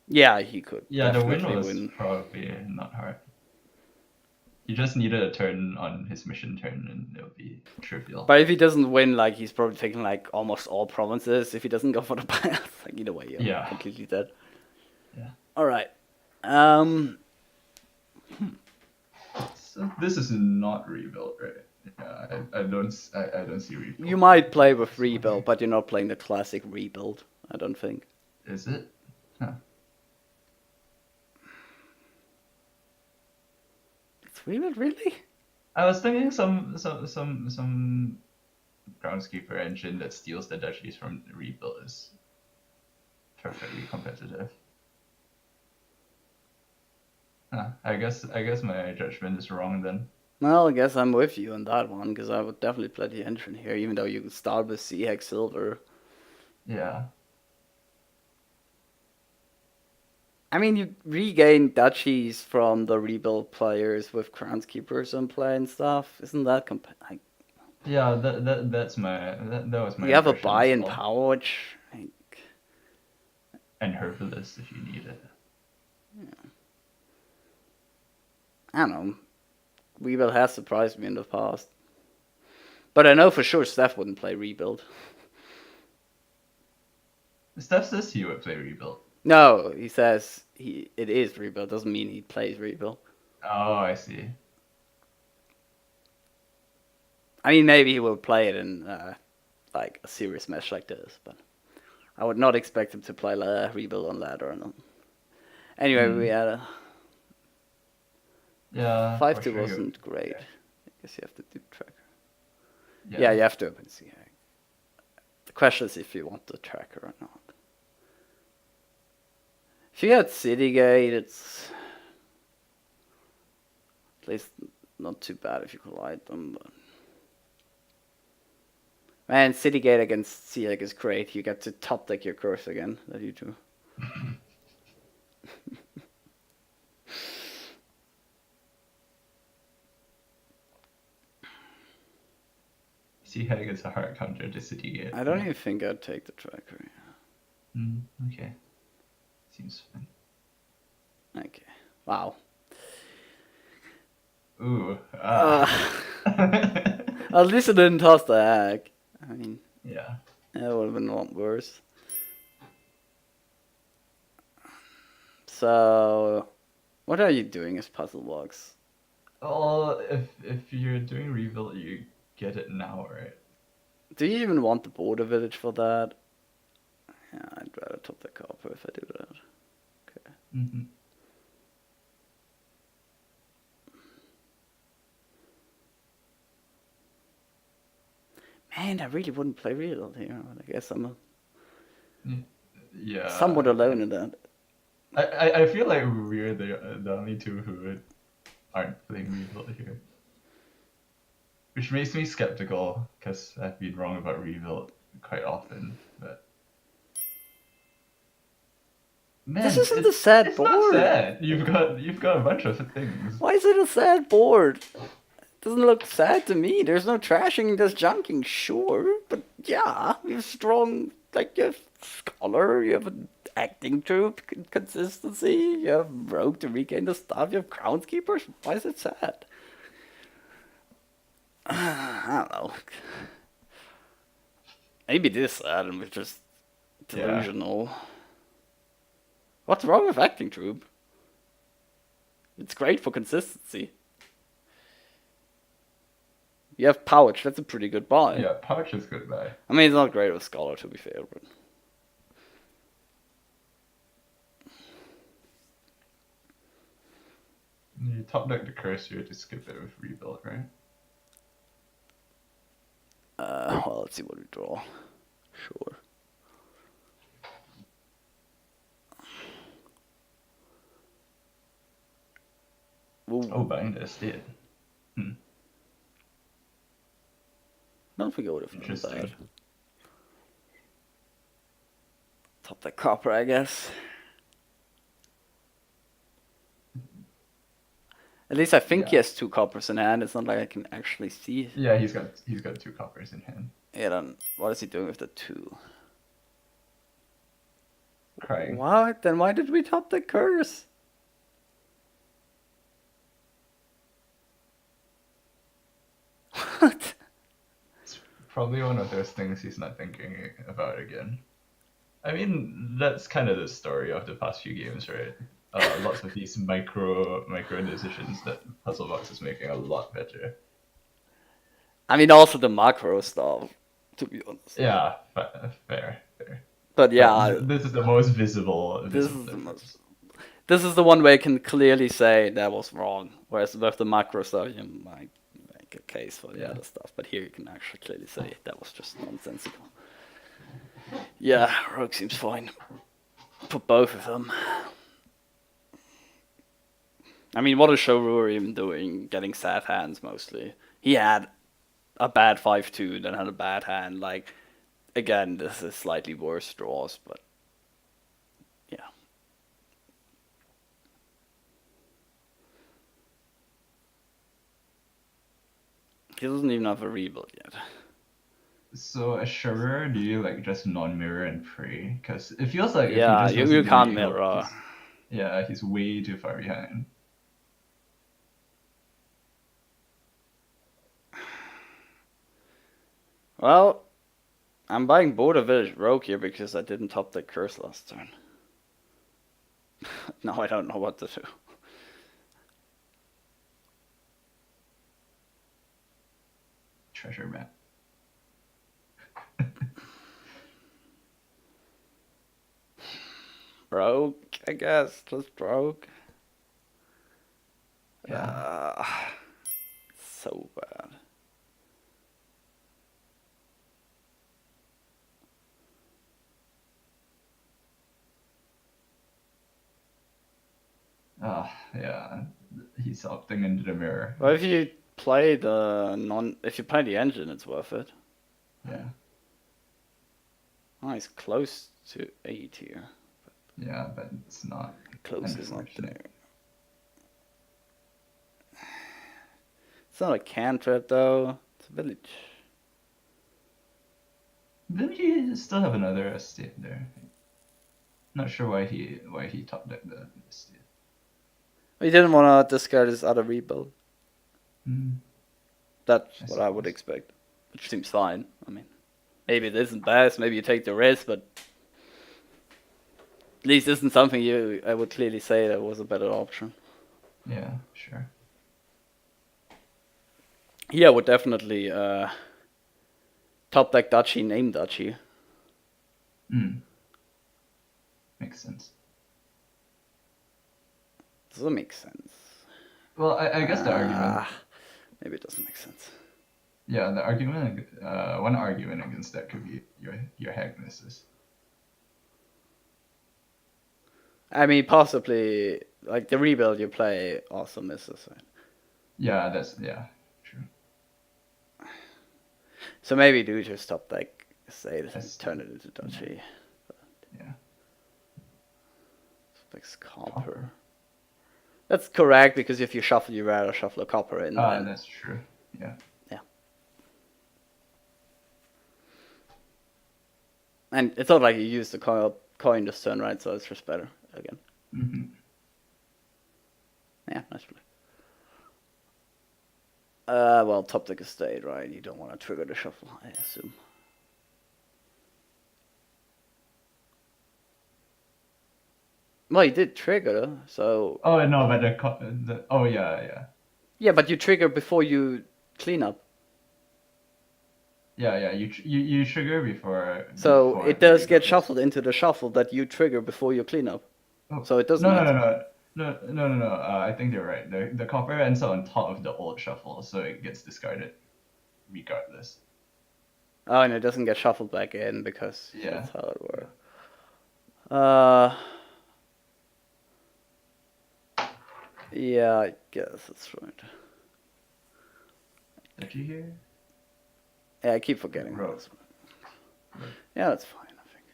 Yeah, he could. Yeah, the win definitely was probably not hard. He just needed a turn on his mission turn and it'll be trivial. But if he doesn't win, like, he's probably taking like almost all provinces if he doesn't go for the path. Like, either way, you're completely dead. Yeah. Alright. So this is not rebuild, right? Yeah, I don't see rebuild. You might play with rebuild, but you're not playing the classic rebuild, I don't think. Is it? Huh. It's rebuild, really? I was thinking some groundskeeper engine that steals the duchies from the rebuild is perfectly competitive. Huh. I guess my judgment is wrong then. Well, I guess I'm with you on that one, because I would definitely play the engine here, even though you can start with Sea Hex Silver. Yeah. I mean, you regain duchies from the rebuild players with Groundskeepers in play and stuff. Isn't that Yeah, that was my. You have a impression buy as in well. power, which And Herbalist if you need it. Yeah. I don't know. Rebuild has surprised me in the past. But I know for sure Steph wouldn't play Rebuild. Steph says he would play Rebuild. No, he says it is Rebuild. Doesn't mean he plays Rebuild. Oh, I see. I mean, maybe he will play it in like a serious match like this, but I would not expect him to play Rebuild on ladder. No. Anyway, we had a 5-2 sure wasn't great. I guess you have to do tracker. Yeah. Yeah, you have to open CA. The question is if you want the tracker or not. If you had Citygate, it's at least not too bad if you collide them. But man, Citygate against Seahawk is great. You get to top deck your curse again. That you do. Seahag is a hard counter to Citygate. I don't even think I'd take the tracker. Okay. Seems fine. Okay. Wow. Ooh. At least it didn't toss the hag. I mean, Yeah. that would have been a lot worse. So, What are you doing as PuzzleBox? Oh, if you're doing rebuild, you get it now, right? Do you even want the border village for that? Yeah, I'd rather top the copper if I do that. Okay. Mm-hmm. Man, I really wouldn't play rebuild here, but I guess I'm Yeah. somewhat alone in that. I feel like we're the only two who aren't playing rebuild here. Which makes me skeptical, because I've been wrong about rebuild quite often, but... Man, This isn't a sad it's board. not sad. You've got a bunch of things. Why is it a sad board? It doesn't look sad to me. There's no trashing, there's junking, sure. But yeah, you have strong, like, you have scholar, you have an acting troupe, consistency, you have rogue to regain the stuff, you have groundskeepers. Why is it sad? I don't know. Maybe it is sad and we're just delusional. Yeah. What's wrong with acting troupe? It's great for consistency. You have Pouch, that's a pretty good buy. Yeah, Pouch is good buy. I mean, it's not great with Scholar, to be fair, but... You top deck the curse here to skip it with rebuild, right? Well, let's see what we draw. Sure. Ooh. Oh, bind estate. Don't think I would have done Interesting. that. Top that copper, I guess. At least I think he has 2 coppers in hand. It's not like I can actually see. Yeah, he's got 2 coppers in hand. Yeah, then what is he doing with the 2? Crying. What? Then why did we top the curse? What? It's probably one of those things he's not thinking about again. I mean, that's kind of the story of the past few games, right? Lots of these micro decisions that PuzzleBox is making a lot better. I mean, also the macro stuff, to be honest. Yeah, fair. But yeah, but this is the most visible. This is the one where I can clearly say that was wrong. Whereas with the macro stuff, you might make a case for the other stuff. But here you can actually clearly say that was just nonsensical. Yeah, Rogue seems fine for both of them. I mean, what is Sharur even doing? Getting sad hands mostly. He had a bad 5-2, then had a bad hand. Like, again, this is slightly worse draws, but yeah. He doesn't even have a rebuild yet. So as Sharur, do you like just non-mirror and pray? Because it feels like you can't mirror. He's way too far behind. Well, I'm buying Border Village Rogue here because I didn't top the curse last turn. Now I don't know what to do. Treasure map. Rogue, I guess. Just Rogue. Yeah. So bad. Yeah. He's opting into the mirror. Well, if you play the engine, it's worth it. Yeah. Oh, he's close to 8 here. Yeah, but it's not. Close is not there. It's not a cantrip though. It's a village. Then he still have another estate there. Not sure why he top decked the estate. He didn't want to discard his other rebuild. Mm. That's what I would expect. Which seems fine. I mean, maybe it isn't best. Maybe you take the risk, but at least isn't something I would clearly say that was a better option. Yeah, sure. Yeah, would definitely top deck duchy, name duchy. Hmm. Makes sense. Does that make sense? Well, I guess the argument, Maybe it doesn't make sense. yeah, the argument, one argument against that could be your hag misses. I mean, possibly like the rebuild you play also misses it. Yeah, true. So maybe do just top deck state and That's turn it into duchy. yeah. Fix copper. Copper. That's correct because if you shuffle, you rather shuffle a copper in. That's true. Yeah. Yeah. And it's not like you use the coin this turn, right? So it's just better again. Mm-hmm. Yeah, nice play. Well, top deck estate, right? You don't want to trigger the shuffle, I assume. Well, you did trigger, so. Oh no, but oh yeah. Yeah, but you trigger before you clean up. Yeah. You trigger So before it the does get rebuild. shuffled into the shuffle that you trigger before you clean up. Oh, So it doesn't no, no, matter. no, no, no, no, no. I think they're right. The copper ends up on top of the old shuffle, so it gets discarded regardless. Oh, and it doesn't get shuffled back in because Yeah. that's how it works. Yeah, I guess that's right. Did you hear? Yeah, I keep forgetting Rogue. this one. Yeah, that's fine, I think.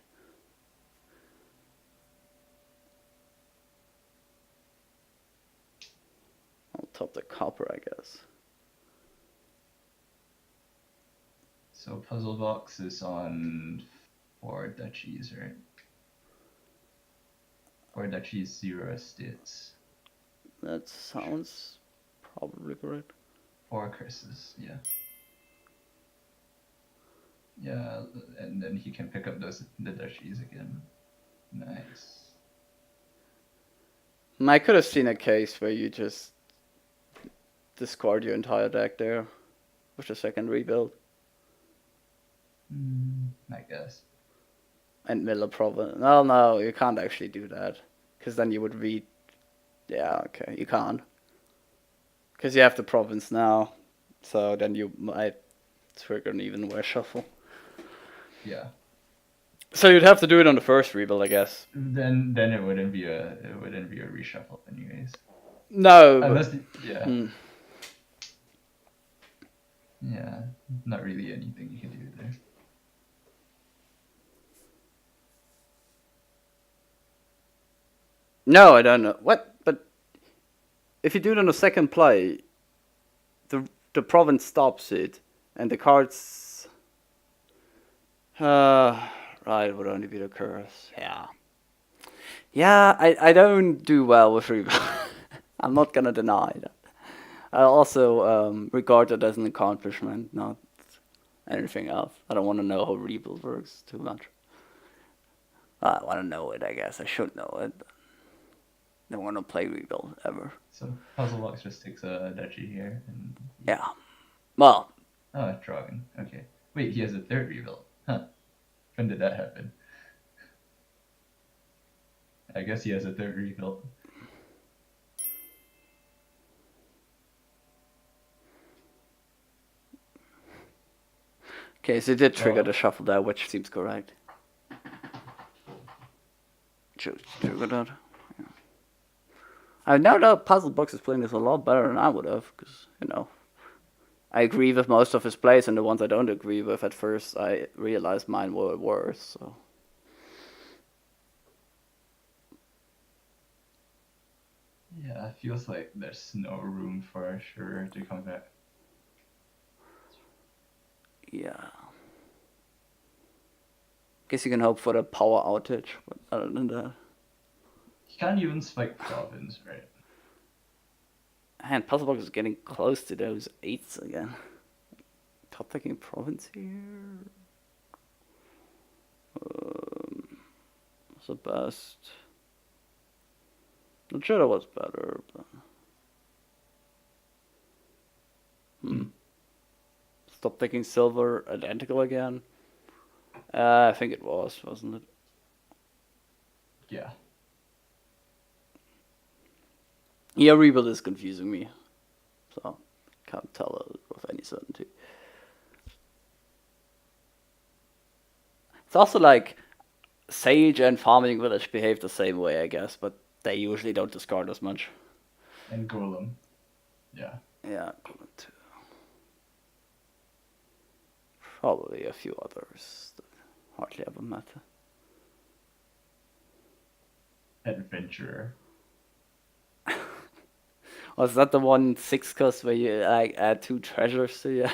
I'll top the copper, I guess. So PuzzleBox is on 4 duchies, right? 4 duchies, 0 estates. That sounds probably correct. 4 curses, yeah. Yeah, and then he can pick up the duchies again. Nice. I could have seen a case where you just discard your entire deck there with the second rebuild I guess. and mill a province. Well, no, you can't actually do that because then you would read. Yeah, okay, you can't because you have the province now, so then you might trigger an even worse shuffle. Yeah. So you'd have to do it on the first rebuild, I guess. Then it wouldn't be a reshuffle anyways. No, Unless but, yeah. Yeah, not really anything you can do there. No, I don't know what. But if you do it on the second play, the province stops it, and the cards. Right, it would only be the curse. Yeah. Yeah, I don't do well with rebuild. I'm not gonna deny that. I also regard it as an accomplishment, not anything else. I don't want to know how rebuild works too much. I want to know it, I guess. I should know it. I don't want to play rebuild ever. So PuzzleBox just takes a duchy here and Yeah. Well. Oh, drawing. Okay. Wait, he has a third rebuild. Huh. When did that happen? I guess he has a third rebuild. Okay, so it did trigger the shuffle there, which seems correct. Trigger that. Yeah. I now know PuzzleBox is playing this a lot better than I would have, because, I agree with most of his plays, and the ones I don't agree with at first, I realized mine were worse, so. Yeah, it feels like there's no room for Sharur to come back. Yeah. Guess you can hope for the power outage, but other than that. He can't even spike province, right? And PuzzleBox is getting close to those 8s again. Top taking province here. What's the best? Not sure that was better, but stop taking silver identical again. I think it was, wasn't it? Yeah. Yeah, rebuild is confusing me, so can't tell with any certainty. It's also like Sage and Farming Village behave the same way, I guess, but they usually don't discard as much. And Golem. Yeah. Yeah, Golem too. Probably a few others that hardly ever matter. Adventurer. Was that the one 6 cost where you like add 2 treasures to your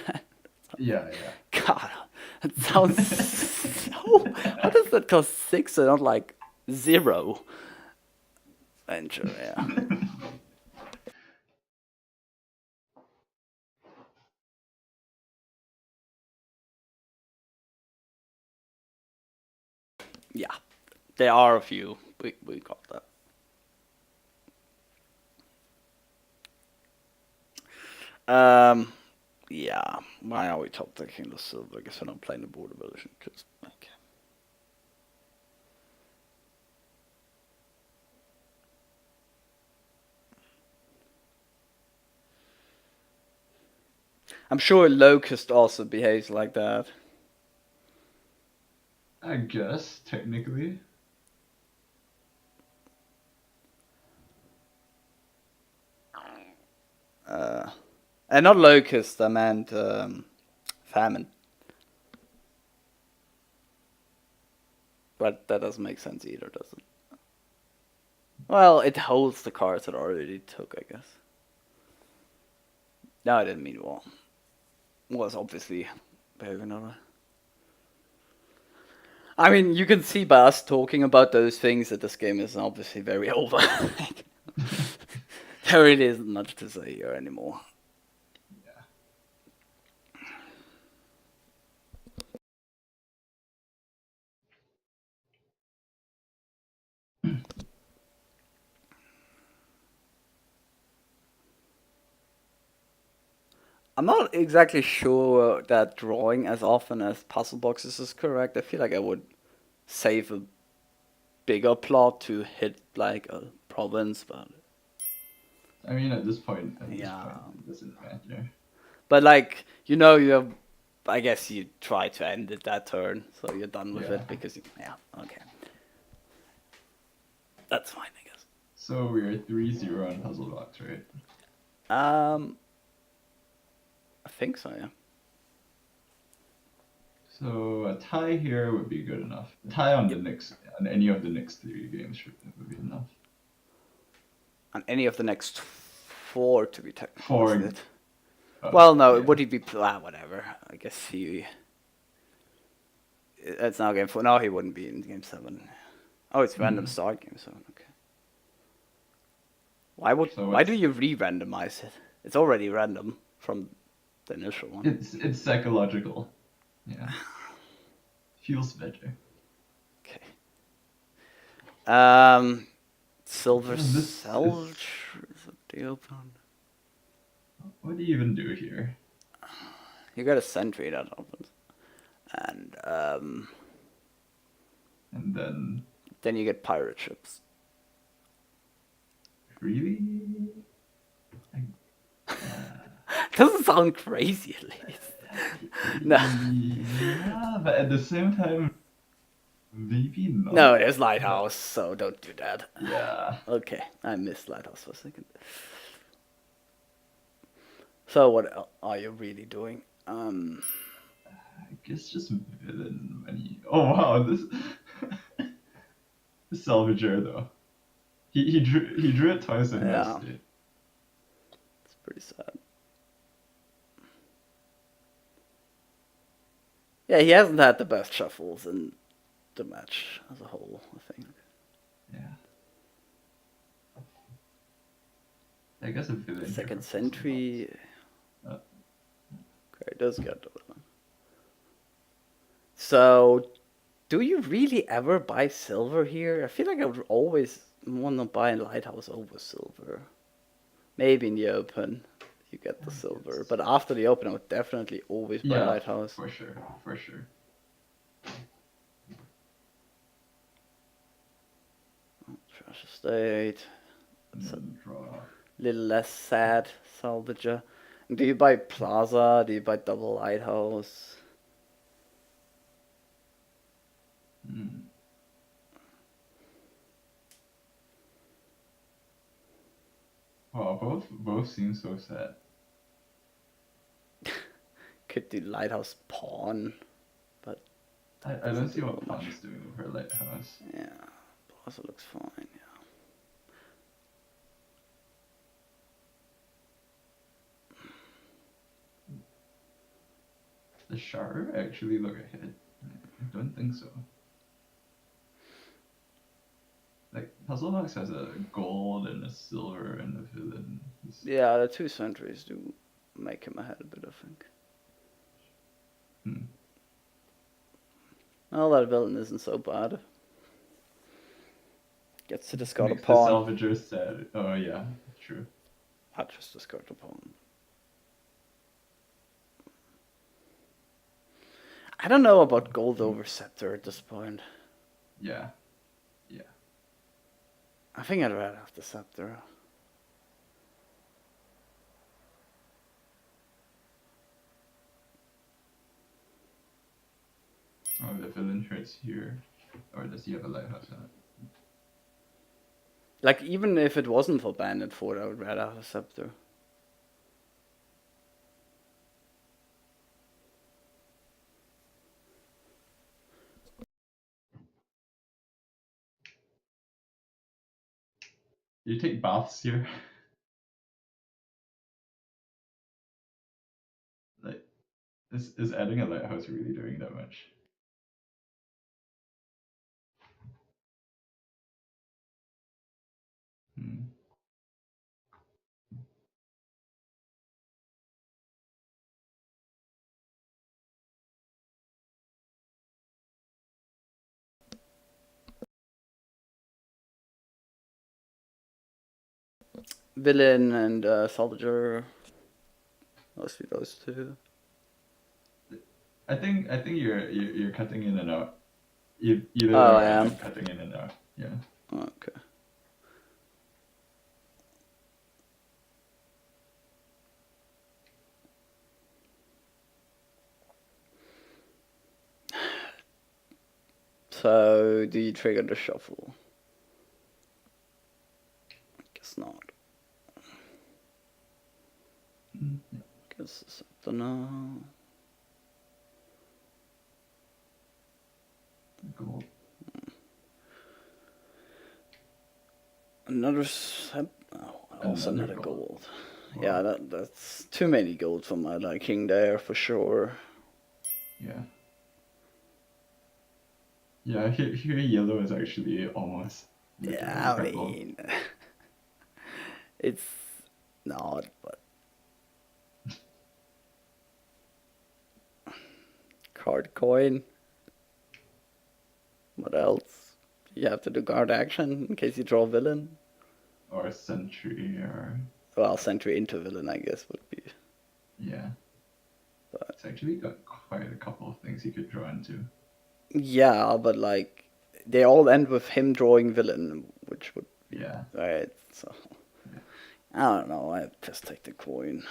Yeah. God, that sounds so. How does that cost 6 and not like 0? Venture, yeah. Yeah, there are a few. We got that. Yeah. Why are we top decking the silver? I guess we're not playing the border version. Just okay. I'm sure Locust also behaves like that. I guess, technically. And not Locust, I meant Famine. But that doesn't make sense either, does it? Well, it holds the cards it already took, I guess. No, I didn't mean well. Was obviously behaving another. I mean, you can see by us talking about those things that this game is obviously very over. There really isn't much to say here anymore. I'm not exactly sure that drawing as often as puzzle boxes is correct. I feel like I would save a bigger plot to hit like a province, but I mean, at this point, yeah. it doesn't matter. But like you I guess you try to end it that turn, so you're done with it because okay, that's fine, I guess. So we're 3-0 on PuzzleBox, right? I think so, yeah. So a tie here would be good enough. A tie on on any of the next 3 games would be enough. On any of the next 4 to be technical. 4. Well, no, yeah. Would he be whatever? I guess it's now game 4. No, he wouldn't be in game 7. Oh, it's random start game 7. Okay. Why do you re-randomize it? It's already random from the initial one. It's psychological. Yeah. Feels better. Okay. Silver Selge is the open. What do you even do here? You got a sentry that opens. And then you get pirate ships. Really? Doesn't sound crazy, at least. No. Yeah, but at the same time, maybe not. No, there's Lighthouse, so don't do that. Yeah. Okay, I missed Lighthouse for a second. So what are you really doing? I guess just villain money. Oh wow, this Salvager though. He drew it twice and missed it. It's pretty sad. Yeah, he hasn't had the best shuffles in the match as a whole, I think. Yeah. I guess a villain. Second sentry. Okay, it does get the villain. So, do you really ever buy silver here? I feel like I would always want to buy Lighthouse over silver. Maybe in the open. you get the I silver. guess. But after the open, I would definitely always buy Yeah, Lighthouse. for sure, for sure. Trash Estate. It's a Draw. little less sad salvager. Do you buy Plaza? Do you buy Double Lighthouse? Mm. Wow, both seem so sad. Could do Lighthouse Pawn, but that I don't doesn't see do what much. Pawn's doing with her lighthouse. Yeah, Plaza looks fine. Yeah. Does Sharur actually look ahead? I don't think so. Like, PuzzleBox has a gold and a silver and a villain. Yeah, the 2 centuries do make him ahead a bit, I think. Hmm. Well, that villain isn't so bad. Gets to discard a Makes the pawn. salvager sad. Oh yeah, true. I just discard a pawn. I don't know about gold over scepter at this point. Yeah, yeah. I think I'd rather have the scepter. Oh, the villain hurts here. Or does he have a lighthouse on it? Like, even if it wasn't for Bandit Fort, I would rather have a scepter. You take baths here. Like, is adding a lighthouse really doing that much? Hmm. Villain and Salvager. Mostly those two. I think you're cutting in and out. Either Oh, I or, and am. I'm cutting in and out. Yeah. Okay. So, do you trigger the shuffle? Guess not. Mm, Guess something now. gold. Another sep. Oh, also Another another gold. gold. Wow. Yeah, that's too many gold for my liking there for sure. Yeah. Yeah, here yellow is actually almost literally Yeah, I purple. mean, it's not, but card coin. What else? You have to do guard action in case you draw a villain. Or sentry, or Well, sentry into villain, I guess, would be. yeah. But It's actually got quite a couple of things you could draw into. yeah, but like they all end with him drawing villain, which would be Yeah. right. So Yeah. I don't know. I just take the coin.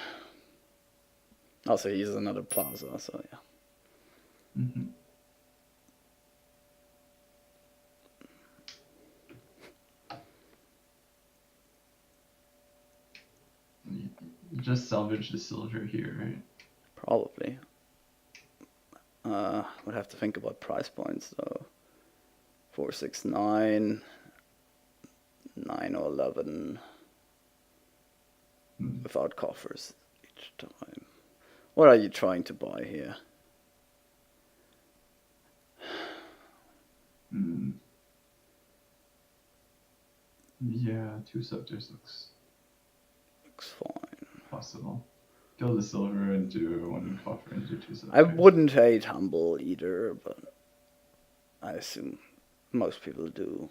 Also, he uses another plaza, so yeah. Mm-hmm. You just salvage the silver here, right? Probably. Would have to think about price points though. 4, 6, 9, 9 or 11 Hmm. without coffers each time. What are you trying to buy here? Hmm. Yeah, 2 scepters looks Looks fine. possible. Kill the silver into 1 coffer into 2 scepters. I wouldn't hate Humble either, but I assume most people do.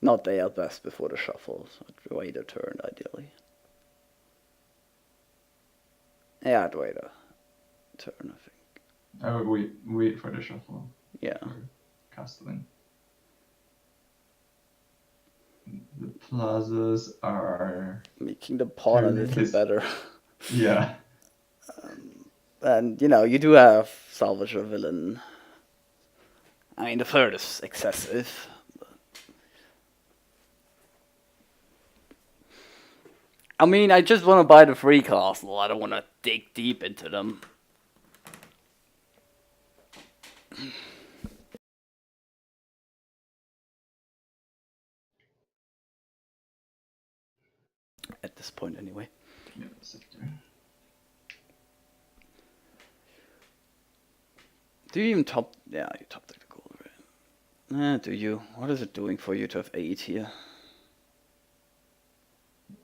Not they are best before the shuffle, so I'd wait a turn ideally. Yeah, I'd wait a turn, I think. I would wait for the shuffle Yeah. for castling. The plazas are Making the pawn a little better. Yeah. And, you do have salvage or villain. I mean, the third is excessive. I mean, I just want to buy the free castle. I don't want to dig deep into them. At this point, anyway. Yeah, sector. Do you even top? Yeah, you top deck the gold, right? Do you? What is it doing for you to have 8 here?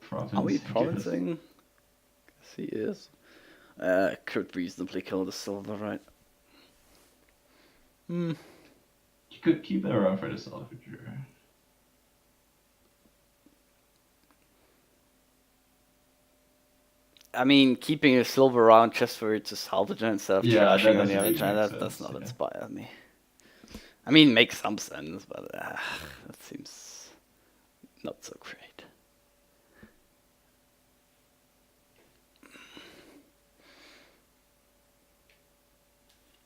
Province, Are we provincing? Yes, he is. Could reasonably kill the silver, right? You could keep it around for the salvager. I mean, keeping a silver around just for it to salvage it instead of trashing on the other side, that's not inspire me. I mean, makes some sense, but that seems not so great.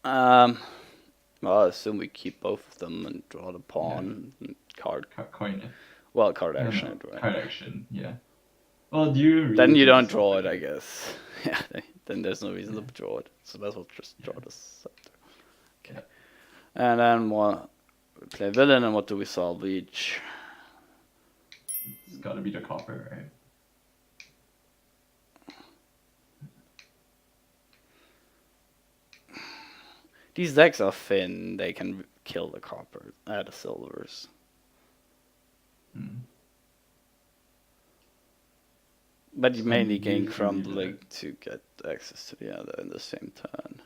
Well, I assume we keep both of them and draw the pawn and card. Coin it. Well, card action, right? Card action, yeah. Well, do you really then you don't draw it, I guess. Yeah, then there's no reason to draw it. So that's what just draw the scepter. Okay. And then we play villain, and what do we salvage? It's gotta be the copper, right? These decks are thin, they can kill the copper, the silvers. But you mainly gain crumbling to get access to the other in the same turn.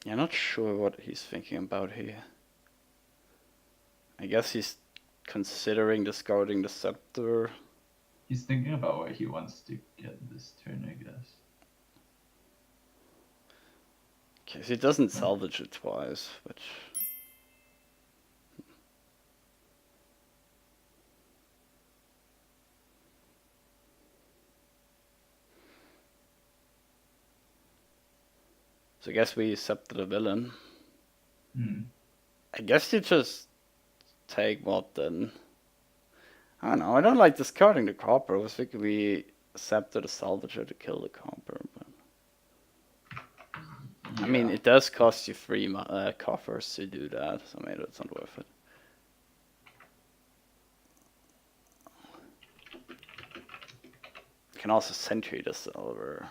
Yeah, I'm not sure what he's thinking about here. I guess he's considering discarding the scepter. He's thinking about what he wants to get this turn, I guess. Okay, so he doesn't salvage it twice, which... So I guess we accept the villain. I guess you just take what then? I don't know, I don't like discarding the copper. I was thinking we accepted a salvager to kill the copper, but... I mean, it does cost you 3 coffers to do that, so maybe it's not worth it. You can also sentry the silver.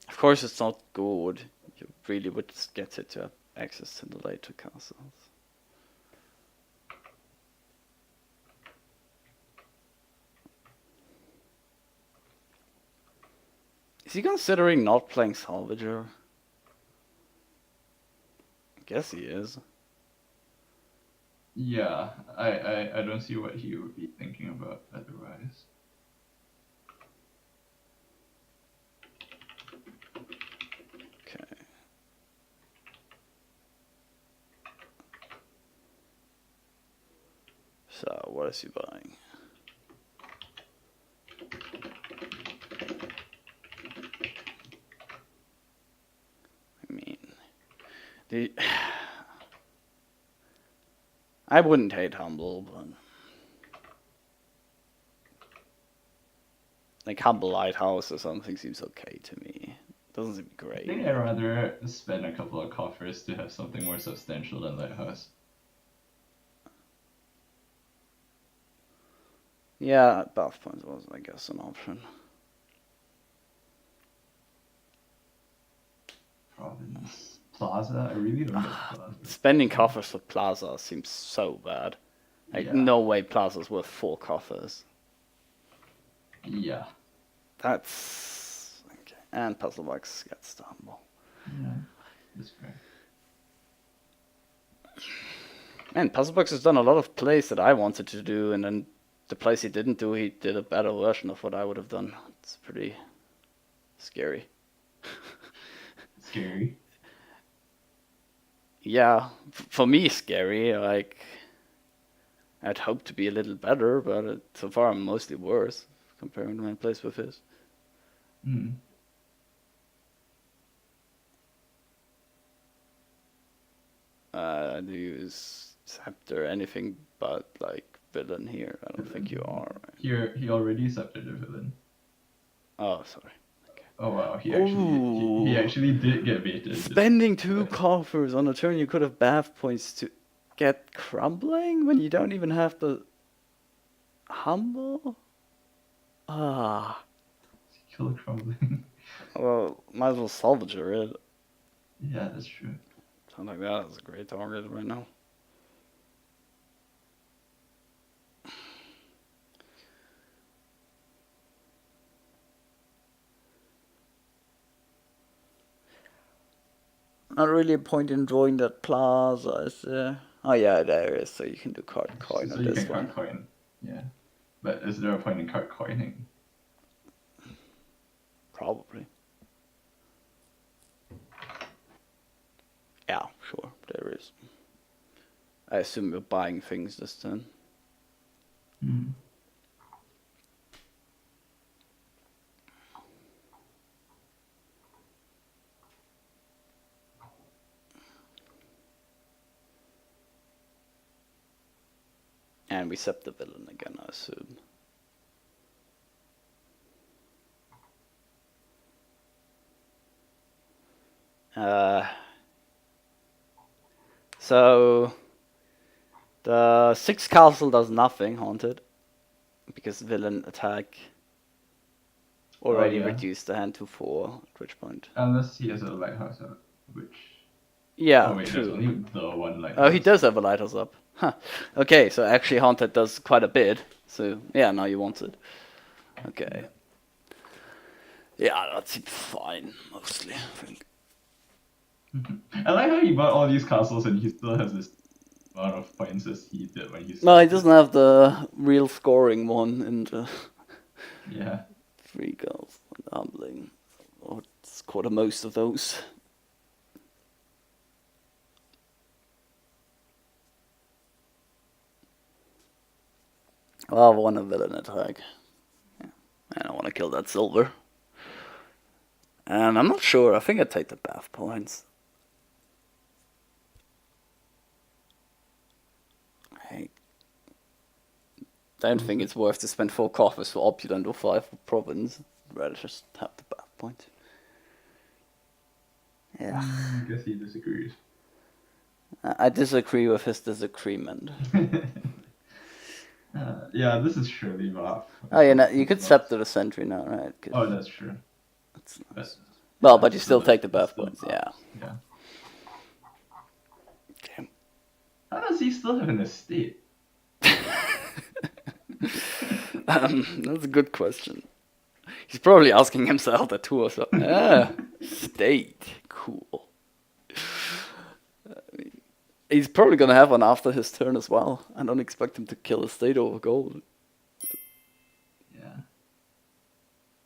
Of course, it's not good. You really would just get it to have access to the later castles. Is he considering not playing Salvager? I guess he is. Yeah, I don't see what he would be thinking about otherwise. Okay. So, what is he buying? I mean, I wouldn't hate Humble, but like Humble Lighthouse or something seems okay to me. Doesn't seem great. I think I'd rather spend a couple of coffers to have something more substantial than Lighthouse. Yeah, buff points was, I guess, an option. Province. Plaza? I really don't get Plaza. Spending coffers for Plaza seems so bad. Like, no way Plaza's worth 4 coffers. Yeah. That's... okay. And PuzzleBox gets the Humble. Yeah, that's fair. Man, PuzzleBox has done a lot of plays that I wanted to do, and then the plays he didn't do, he did a better version of what I would have done. It's pretty scary. Scary. Yeah, for me, scary. Like, I'd hope to be a little better, but so far I'm mostly worse comparing to my plays with his. Hmm. Do you use Scepter anything but like villain here? I don't think you are. Right? He already accepted the villain. Oh, sorry. Oh wow, he Ooh. actually did get baited. Spending 2 coffers on a turn you could have bath points to get crumbling when you don't even have the humble? Ah. Kill crumbling. Well, might as well salvage it, right? Yeah, that's true. Something like that is a great target right now. Not really a point in drawing that plaza, is there? Oh yeah, there is, so you can do card coin So on you this can one. card coin. Yeah. But is there a point in card coining? Probably. Yeah, sure, there is. I assume you're buying things this turn. Hmm. And we sep the villain again, I assume. So the 6 castle does nothing, haunted, because villain attack already reduced the hand to 4, at which point. Unless he has a lighthouse up, which... Yeah, Oh wait, there's true. only the one lighthouse. Oh, he does have a lighthouse up. Huh. Okay, so actually haunted does quite a bit. So yeah, now you want it. Okay. Yeah, that seems fine, mostly, I think. I like how he bought all these castles and he still has this amount of points as he did when he started. No, he doesn't have the real scoring one in the Yeah. 3 goals and humbling. Or scored most of those. Oh, I want a villain attack. Yeah. And I want to kill that silver. And I'm not sure. I think I'd take the bath points. I don't think it's worth to spend 4 coffers for opulent or 5 for province. I'd rather just have the bath point. Yeah. I guess he disagrees. I disagree with his disagreement. Yeah, this is surely buff. Oh yeah, no, you could scepter the sentry now, right? Oh, that's true. That's nice. Well, but you still take the bath points, yeah. Yeah. Okay. How does he still have an estate? That's a good question. He's probably asking himself that too. So, state, cool. He's probably gonna have one after his turn as well. I don't expect him to kill a state over gold. Yeah.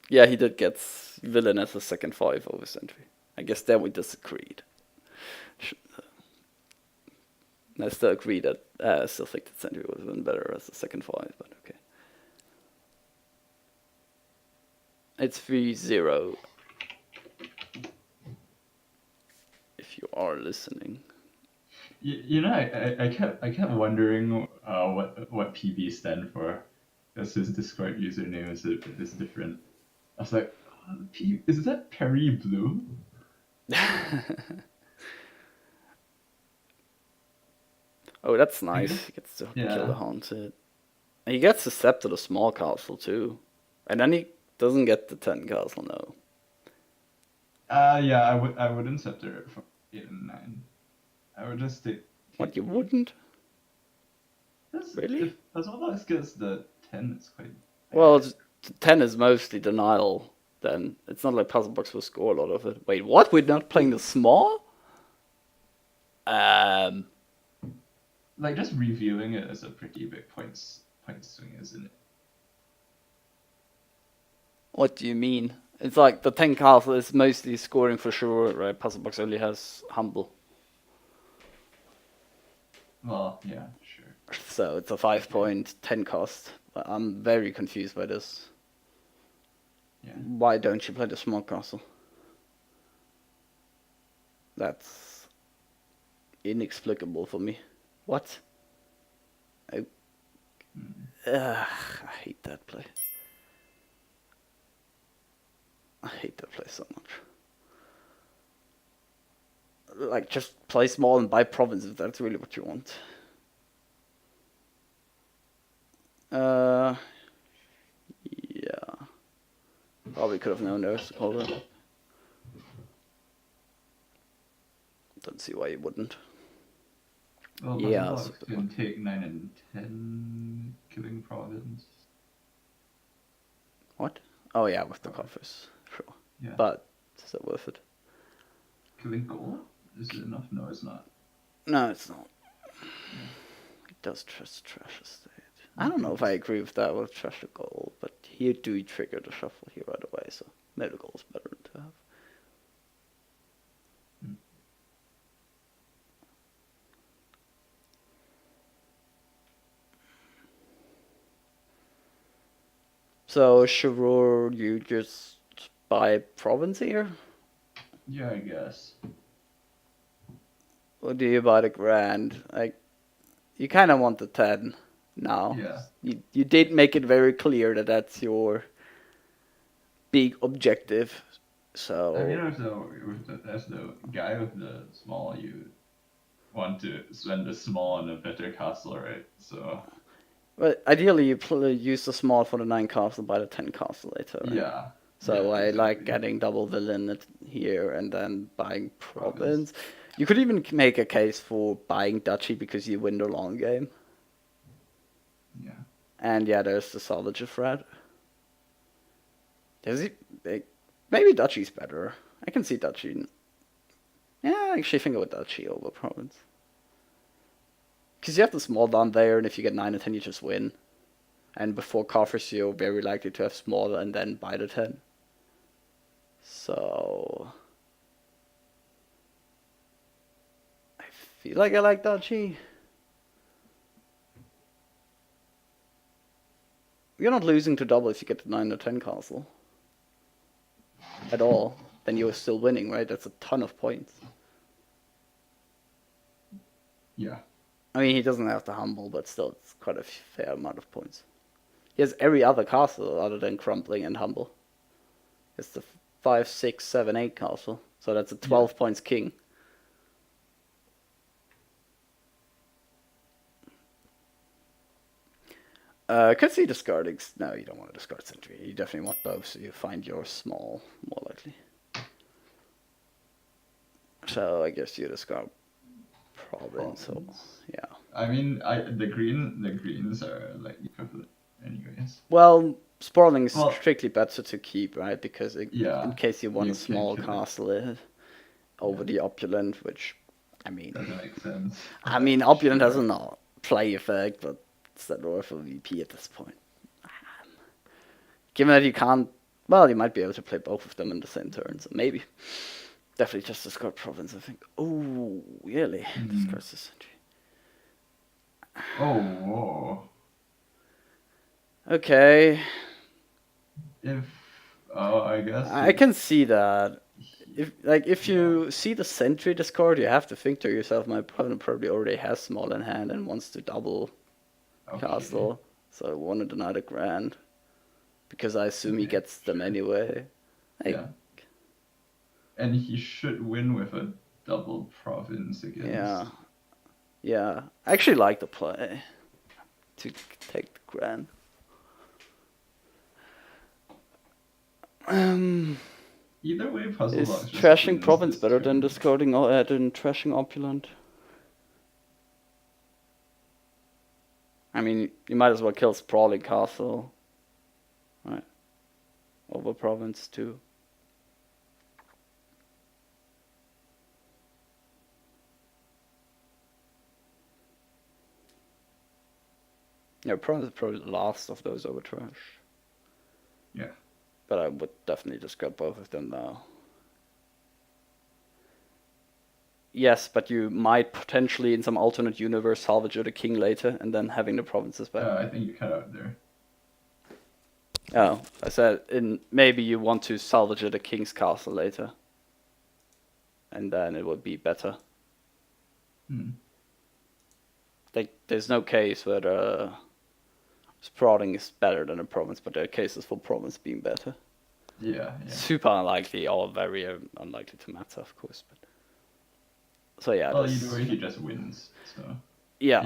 Yeah, he did get villain as a second 5 over sentry. I guess there we disagreed. I still agree that I still think that sentry would have been better as a second 5, but okay. It's 3-0. If you are listening. You know, I kept wondering what PB stand for, because his Discord username is different. I was like, is that Perry Blue? Oh, that's nice. He gets to kill the haunted. He gets the scepter the small castle too, and then he doesn't get the 10 castle. No. Yeah, I wouldn't scepter it from 8 and 9. I would just take. What, you wouldn't? Really? If PuzzleBox gets the 10, it's quite. Well, 10 is mostly denial. Then it's not like PuzzleBox will score a lot of it. Wait, what? We're not playing the small? like just reviewing it is a pretty big point swing, isn't it? What do you mean? It's like the 10 castle is mostly scoring for sure, right? PuzzleBox only has humble. Well, yeah, sure. So it's a 5-point 10 cost. I'm very confused by this. Yeah. Why don't you play the small castle? That's inexplicable for me. What? I hate that play. I hate that play so much. Like, just play small and buy province if that's really what you want. Yeah. Probably could have known there was a call there. Don't see why you wouldn't. Well, Yeah, PuzzleBox can take 9 and 10 killing province. What? Oh yeah, with the coffers. Sure. Yeah. But is it worth it? Killing gold? Is it enough? No, it's not. No, it's not. It does just trash a state. I don't know if I agree with that with trash the gold, but here do trigger the shuffle here right away, so maybe the gold is better to have. So Sharur, you just buy province here? Yeah, I guess. Or do you buy the grand? Like, you kind of want the 10 now. Yeah. You did make it very clear that that's your big objective. So I mean, as the guy with the small, you want to spend the small on a better castle, right? So but ideally you use the small for the 9 castle, buy the 10 castle later. Right? yeah. So yeah, I exactly. like getting double villain here and then buying province. You could even make a case for buying duchy because you win the long game. Yeah. And yeah, there's the salvage threat. Maybe duchy's better. I can see duchy. Yeah, I actually think I would duchy over province. Because you have the small down there, and if you get 9 and 10, you just win. And before coffers, you're very likely to have smaller and then buy the 10. So I feel like I like duchy. You're not losing to double if you get the 9 or 10 castle. At all. Then you're still winning, right? That's a ton of points. Yeah. I mean, he doesn't have the humble, but still, it's quite a fair amount of points. He has every other castle other than crumpling and humble. It's the 5, 6, 7, 8 castle. So that's a 12 points king. Could see discarding. No, you don't want to discard sentry. You definitely want both, so you find your small more likely. So I guess you discard province. So yeah. I mean, the greens are like equivalent, anyways. Well, Sporling is strictly better to keep, right? Because in case you want a small castle over the opulent, which I mean doesn't make sense. I mean, opulent has a play effect, but it's not worth a VP at this point. Given that you can't, well, you might be able to play both of them in the same turn, so maybe. Definitely just discard province, I think. Oh, really? Discard the sentry. Oh, whoa. Okay. I guess. I can see that. If you see the sentry discard, you have to think to yourself, my opponent probably already has small in hand and wants to double castle, so I want to deny the grand. Because I assume he gets them anyway. Yeah. And he should win with a double province against. Yeah. I actually like the play to take the grand. Either way, PuzzleBox is trashing province better than discarding than trashing opulent? I mean, you might as well kill Sprawling Castle, right? Over province too. Yeah, probably the last of those overtrash. Yeah. But I would definitely just grab both of them now. Yes, but you might potentially, in some alternate universe, salvage the king later, and then having the provinces back. I think you cut out there. Oh, I said maybe you want to salvage the king's castle later, and then it would be better. Like, there's no case where the sprouting is better than a province, but there are cases for province being better. Yeah. Super unlikely, or very unlikely to matter, of course. But so yeah. Well, either way, he just wins. So yeah.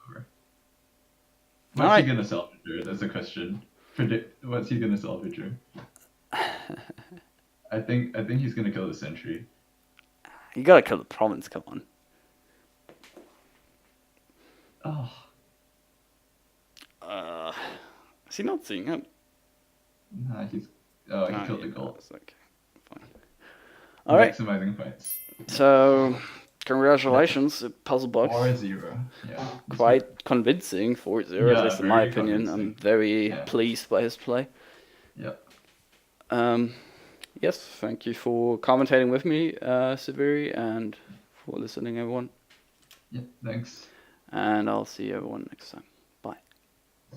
Over. What's he gonna salvage her? That's a question. Predict what's he gonna salvage her? I think he's gonna kill the sentry. You gotta kill the province. Come on. Oh. Is he not seeing it? Nah, he killed the gold. Okay, fine. All right. Maximizing points. So, congratulations, PuzzleBox. 4-0. Yeah. Quite convincing, 4-0, at least in my opinion. I'm very pleased by his play. Yeah. Yes, thank you for commentating with me, Severi, and for listening, everyone. Yeah, thanks. And I'll see everyone next time. Bye.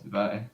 Bye.